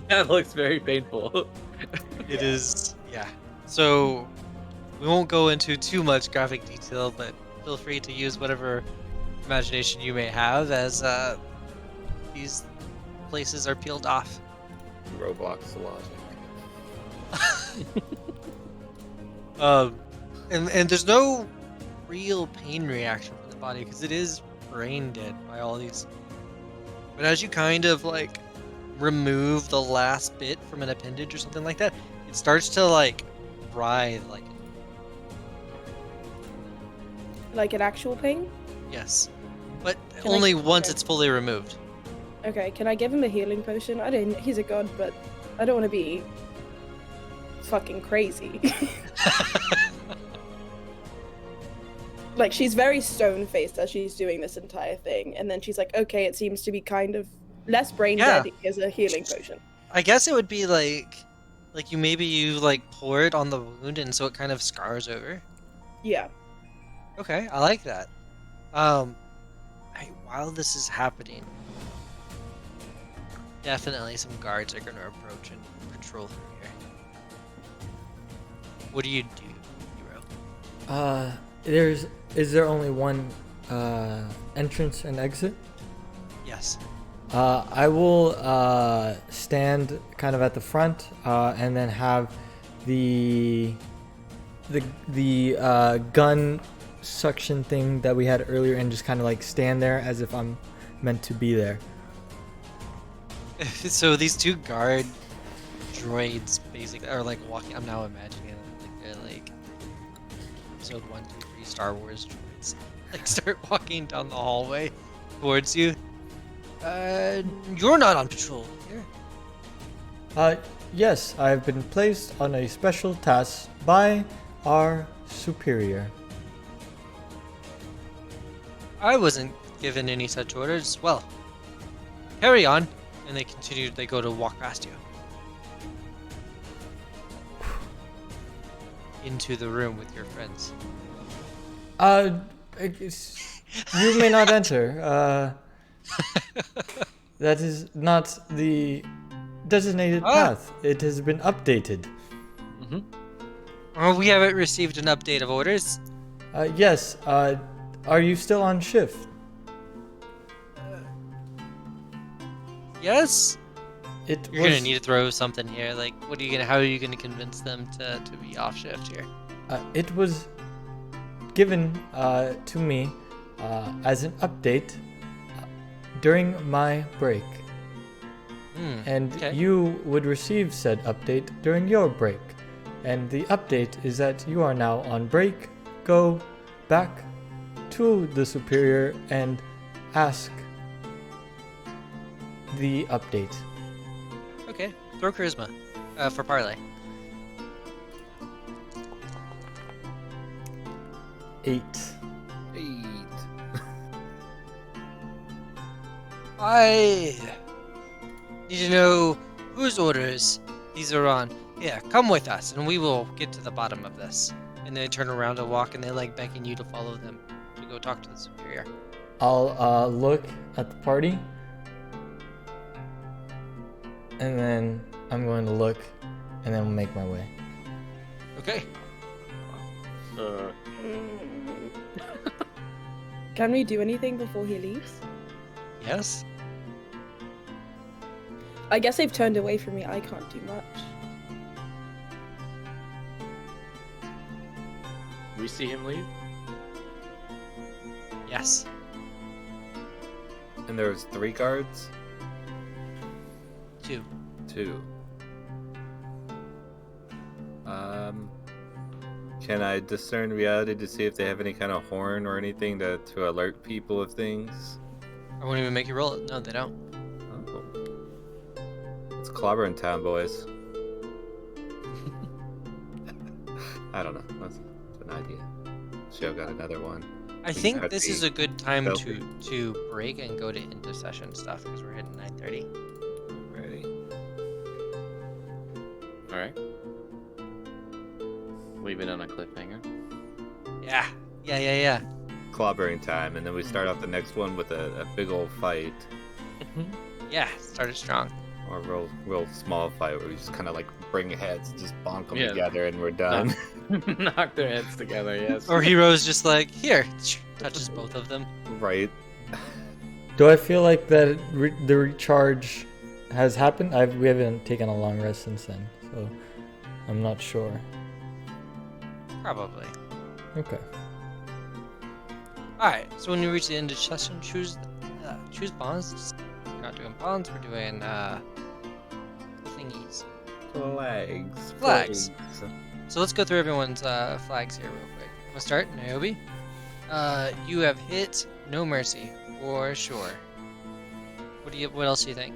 that looks very painful. It is, yeah. So we won't go into too much graphic detail, but feel free to use whatever imagination you may have as these places are peeled off. Roblox logic. And there's no real pain reaction from the body because it is brain dead by all these. But as you kind of like remove the last bit from an appendage or something like that, it starts to like writhe like Like an actual pain? yes, but Can I- only once okay. it's fully removed. Okay, can I give him a healing potion? I don't. He's a god, but I don't want to be fucking crazy. Like she's very stone-faced as she's doing this entire thing, and then she's like, "Okay, it seems to be kind of less brain Yeah. dead as a healing potion." I guess it would be like you like pour it on the wound and so it kind of scars over. Yeah. Okay, I like that. While this is happening, definitely some guards are going to approach and patrol through here. What do you do, hero? Is there only one entrance and exit? Yes. I will stand kind of at the front and then have the gun suction thing that we had earlier and just kind of like stand there as if I'm meant to be there. So these two guard droids basically are like walking. I'm now imagining them like they're like episode 1, 2, 3 Star Wars droids. Like start walking down the hallway towards you. You're not on patrol here. Yes, I've been placed on a special task by our superior. I wasn't given any such orders. Well, carry on. And they continue. They go to walk past you into the room with your friends. You may not enter. That is not the designated path. It has been updated. Oh, we haven't received an update of orders. Yes. Are you still on shift? Yes. It You're was, gonna need to throw something here. Like, what are you gonna? How are you gonna convince them to be off shift here? It was given to me as an update during my break. And okay. you would receive said update during your break. And the update is that you are now on break. Go back to the superior and ask the update. Okay. Throw charisma for parlay. 8. 8. I need to know whose orders these are on. Yeah, come with us, and we will get to the bottom of this. And they turn around to walk, and they like begging you to follow them to go talk to the superior. I'll look at the party. And then I'm going to look and then we'll make my way. Okay. Can we do anything before he leaves? Yes. I guess they've turned away from me. I can't do much. We see him leave? Yes. And there was 3 guards? 2. 2. Can I discern reality to see if they have any kind of horn or anything to alert people of things? I won't even make you roll it. No, they don't. Oh. It's clobbering time, boys. I don't know. That's an idea. Show got another one. I think That'd this be is a good time stealthy. to break and go to intercession stuff because we're hitting 9:30. Ready? Alright. Leave it on a cliffhanger. Yeah. Clobbering time, and then we start off the next one with a big old fight. Yeah, started strong. Or a real small fight where we just kind of like bring heads and just bonk them Yeah. together and we're done. Knock their heads together, yes. Or Hero's just like, here, touches both of them. Right? Do I feel like that the recharge has happened? We haven't taken a long rest since then, so I'm not sure. Probably. Okay. Alright, so when you reach the end of the session, choose bonds. We're not doing bonds, we're doing thingies. Flags. Flags. So let's go through everyone's flags here real quick. I'm gonna start, Niobe. You have hit No Mercy, for sure. What else do you think?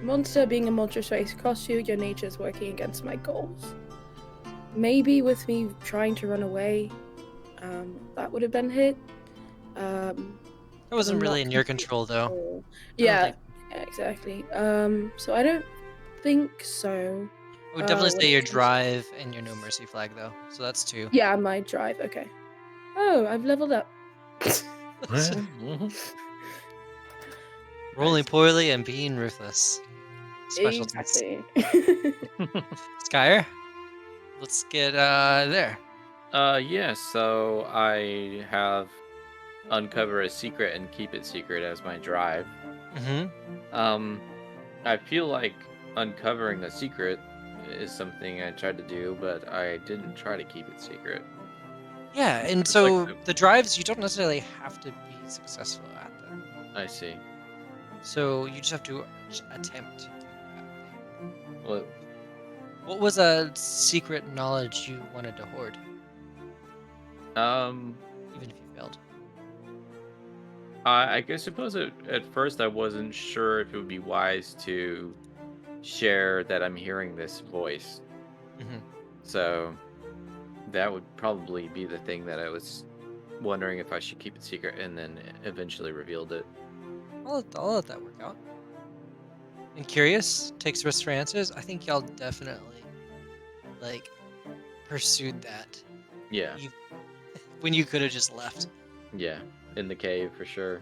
Monster being a monstrous race across you, your nature is working against my goals. Maybe with me trying to run away, that would have been hit. That wasn't I'm really not in your completely control though. sure. I Yeah, don't yeah, exactly. So I don't think so. I would definitely what say your else? drive and your No Mercy flag though. So that's 2. Yeah, my drive. Okay. Oh, I've leveled up. Rolling poorly and being ruthless. Specialties. Exactly. Skyer, let's get there. Yeah, so I have uncover a secret and keep it secret as my drive. Mm-hmm. I feel like uncovering a secret is something I tried to do, but I didn't try to keep it secret. Yeah, and It's like so the drives, you don't necessarily have to be successful at them. I see. So you just have to attempt to do that thing. Well, What was a secret knowledge you wanted to hoard, um, even if you failed? I suppose at first I wasn't sure if it would be wise to share that I'm hearing this voice. Mm-hmm. So that would probably be the thing that I was wondering if I should keep it secret, and then eventually revealed it. I'll let that work out. And curious takes risks for answers. I think y'all definitely like pursued that. Yeah, You when you could have just left. yeah, in the cave for sure.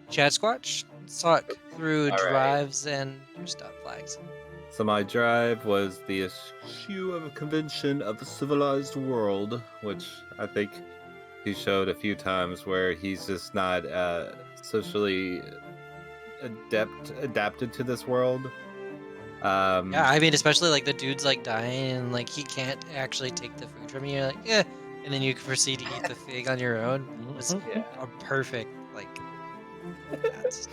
Chad Squatch, talk through All right. drives and your stuff flags. So my drive was the issue of a convention of the civilized world, which I think he showed a few times, where he's just not socially adapted to this world. Yeah, I mean, especially like the dude's like dying and like he can't actually take the food from you. You're like, yeah, and then you proceed to eat the fig on your own. Was Yeah. a perfect like that.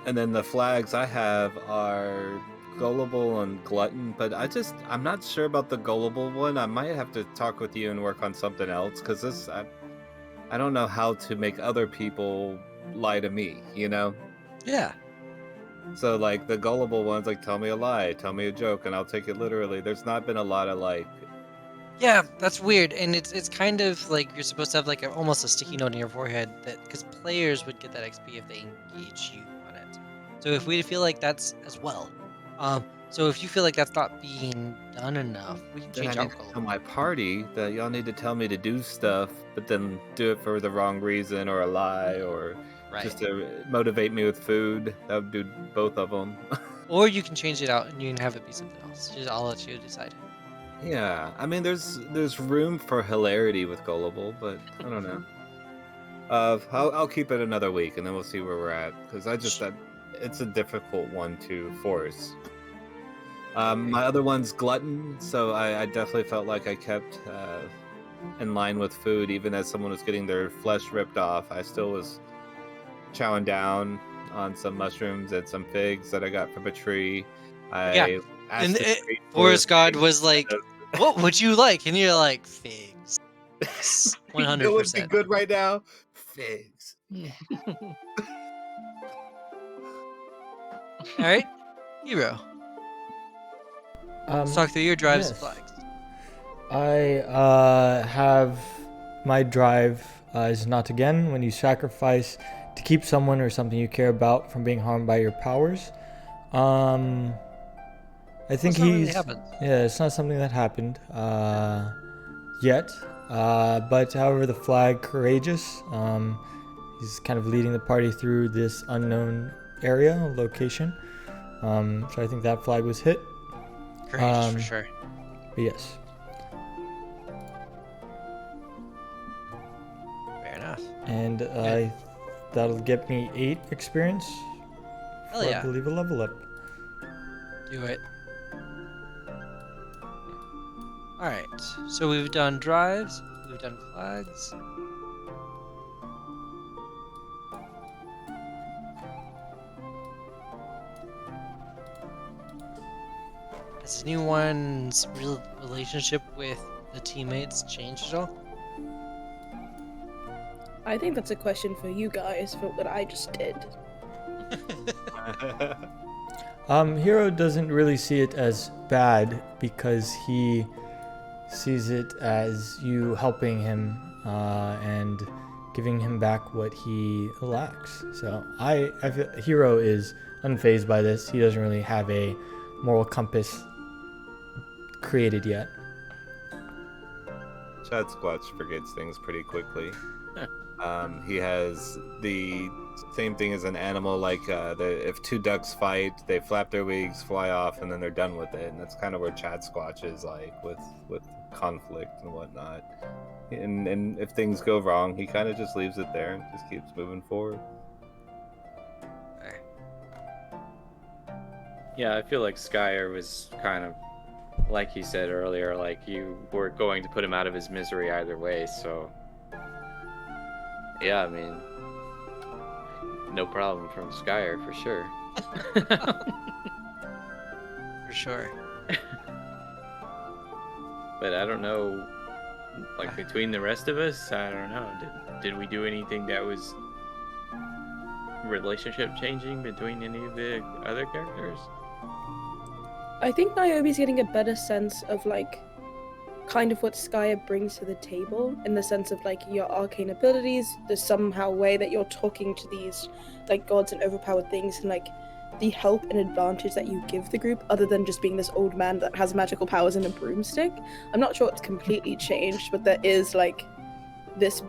And then the flags I have are gullible and glutton, but I'm not sure about the gullible one. I might have to talk with you and work on something else, because I don't know how to make other people lie to me, you know? Yeah. So like the gullible ones, like tell me a lie, tell me a joke, and I'll take it literally. There's not been a lot of like, Yeah, that's weird, and it's kind of like you're supposed to have like almost a sticky note in your forehead that because players would get that XP if they engage you on it. So if we feel like that's as well, so if you feel like that's not being done enough, we can then I change need out to goal. tell my party that y'all need to tell me to do stuff, but then do it for the wrong reason or a lie or Right. just to motivate me with food. That would do both of them. Or you can change it out and you can have it be something else. I'll let you decide. Yeah, I mean, there's room for hilarity with gullible, but I don't know. I'll keep it another week, and then we'll see where we're at, because it's a difficult one to force. My other one's glutton, so I definitely felt like I kept in line with food, even as someone was getting their flesh ripped off. I still was chowing down on some mushrooms and some figs that I got from a tree. Yeah, I asked and the tree for Forest God figs was like, "What would you like?" And you're like, "Figs." Yes, You know what'd be 100%. good right now? Figs. All right, hero. Let's talk through your drives and yes. flags. I have my drive is not again when you sacrifice to keep someone or something you care about from being harmed by your powers. I think That's not really he's happened. yeah, it's not something that happened yet. But however, the flag courageous. He's kind of leading the party through this unknown area location. So I think that flag was hit. Courageous for sure. But yes. Fair enough. And that'll get me 8 experience. Hell For, yeah. I believe, a level up. Do it. All right. So we've done drives. We've done flags. Has anyone's real relationship with the teammates changed at all? I think that's a question for you guys for what I just did. Hero doesn't really see it as bad because he sees it as you helping him and giving him back what he lacks. So I feel Hero is unfazed by this. He doesn't really have a moral compass created yet. Chad Squatch forgets things pretty quickly. He has the same thing as an animal. Like if two ducks fight, they flap their wings, fly off, and then they're done with it. And that's kind of where Chad Squatch is like with conflict and whatnot. And if things go wrong, he kind of just leaves it there and just keeps moving forward. Fair. Yeah, I feel like Skyer was kind of, like he said earlier, like you were going to put him out of his misery either way, so... Yeah, I mean... No problem from Skyer, for sure. For sure. But I don't know, like between the rest of us, I don't know. Did we do anything that was relationship changing between any of the other characters? I think Niobe's getting a better sense of like kind of what Skya brings to the table, in the sense of like your arcane abilities, the somehow way that you're talking to these like gods and overpowered things, and like the help and advantage that you give the group, other than just being this old man that has magical powers and a broomstick. I'm not sure it's completely changed, but there is like this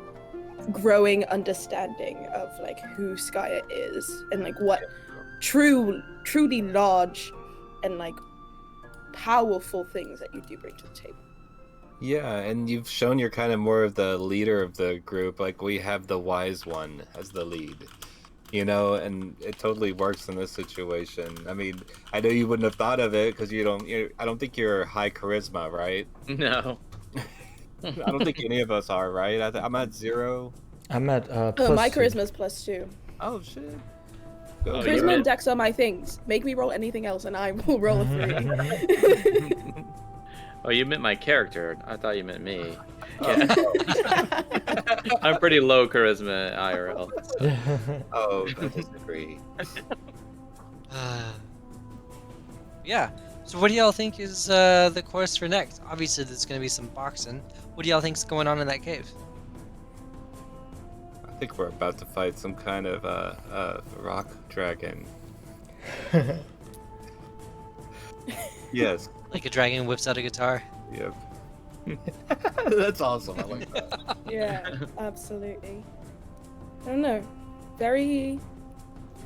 growing understanding of like who Skya is and like what truly large and like powerful things that you do bring to the table. Yeah, and you've shown you're kind of more of the leader of the group. Like, we have the wise one as the lead, you know, and it totally works in this situation. I mean, I know you wouldn't have thought of it because I don't think you're high charisma, right? No. I don't think any of us are, right? I'm at 0. I'm at Oh, plus my 2. charisma's +2. Oh, shit. Oh, Go. you Charisma meant- and dex are my things. Make me roll anything else and I will roll a 3. Oh, you meant my character. I thought you meant me. Oh. Yeah. I'm pretty low charisma IRL. So. Oh, I disagree. Yeah. So what do y'all think is the course for next? Obviously, there's going to be some boxing. What do y'all think's going on in that cave? I think we're about to fight some kind of rock dragon. Yes. Like a dragon whips out a guitar. Yep. That's awesome. I like that. Yeah, absolutely. I don't know. Very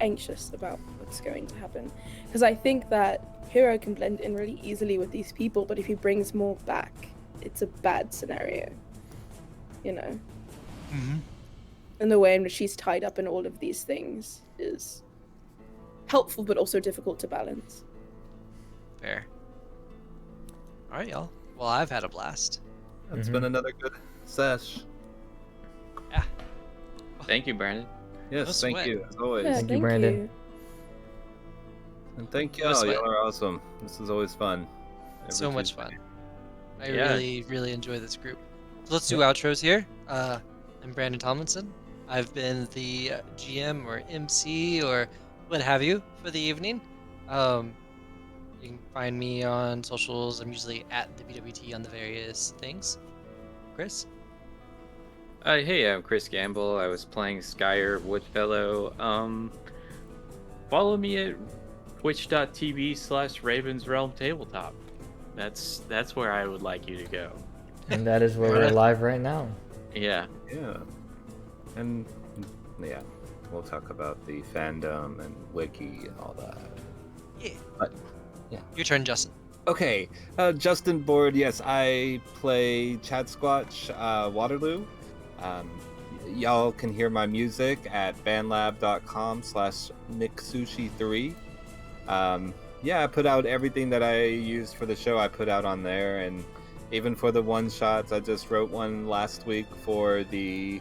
anxious about what's going to happen. Because I think that Hero can blend in really easily with these people, but if he brings more back, it's a bad scenario. You know? Mm-hmm. And the way in which she's tied up in all of these things is helpful, but also difficult to balance. Fair. All right, y'all. Well, I've had a blast. It's Mhm. been another good sesh. Yeah. Thank you, Brandon. Yes, No thank sweat. you, as always. Yeah, Thank you, thank Brandon. you. And thank No y'all. sweat. Y'all are awesome. This is always fun. So Every much Tuesday. fun. I Yeah. really enjoy this group. So let's do outros here. I'm Brandon Tomlinson. I've been the GM or MC or what have you for the evening. You can find me on socials. I'm usually at the BWT on the various things. Chris? Hey, I'm Chris Gamble. I was playing Skyer Woodfellow. Follow me at twitch.tv/Ravens Realm Tabletop. That's where I would like you to go. And that is where we're live right now. Yeah. Yeah. And yeah, we'll talk about the fandom and wiki and all that. Yeah. But Your turn, Justin. okay, Justin Board. Yes, I play Chad Squatch, Waterloo. Y'all can hear my music at bandlab.com/mixsushi3. Yeah, I put out everything that I used for the show. I put out on there, and even for the one shots, I just wrote one last week for the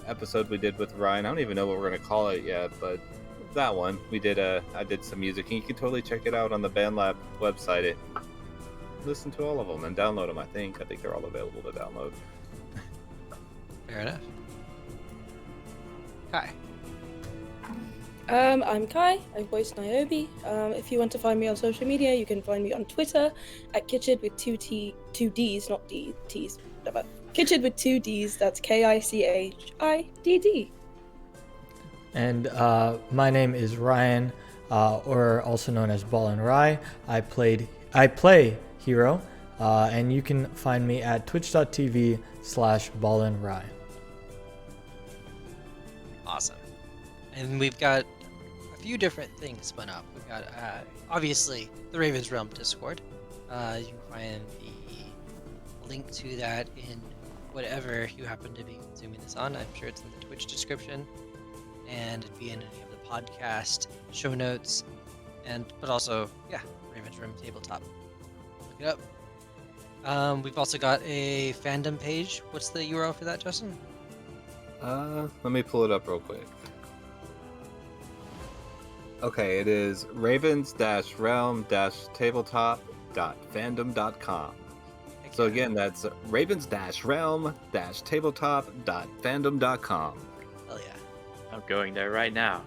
episode we did with Ryan. I don't even know what we're gonna call it yet, but that one I did some music, and you can totally check it out on the BandLab website. Listen to all of them and download them. I think they're all available to download. Fair enough. Hi. I'm Kai. I voice Niobe. If you want to find me on social media, you can find me on Twitter at Kitchid with two D's, not T's. Whatever. Kitchid with 2 D's. That's KICHIDD. And my name is Ryan, or also known as Ball and Rye. I play Hero, and you can find me at twitch.tv/ballandrye. Awesome. And we've got a few different things spun up. We've got obviously the Ravens Realm Discord. You can find the link to that in whatever you happen to be consuming this on. I'm sure it's in the Twitch description, and it'd be in any of the podcast show notes, but also Ravens Realm Tabletop. Look it up. We've also got a fandom page. What's the URL for that, Justin? Let me pull it up real quick. Okay, it is ravens-realm-tabletop.fandom.com. So again, that's ravens-realm-tabletop.fandom.com. Hell yeah. I'm going there right now.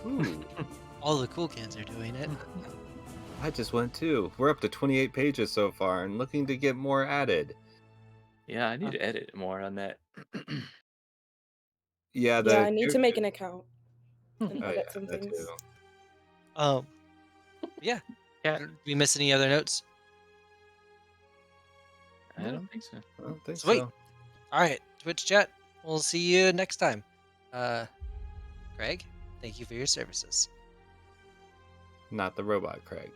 Ooh, All the cool kids are doing it. I just went too. We're up to 28 pages so far and looking to get more added. Yeah, I need to edit more on that. Yeah, Yeah, I need to make an account and Oh, edit yeah, some that things. too. Yeah. Yeah, Did we miss any other notes? I don't think so. I don't think Sweet. so. All right, Twitch chat. We'll see you next time. Craig, thank you for your services. Not the robot, Craig.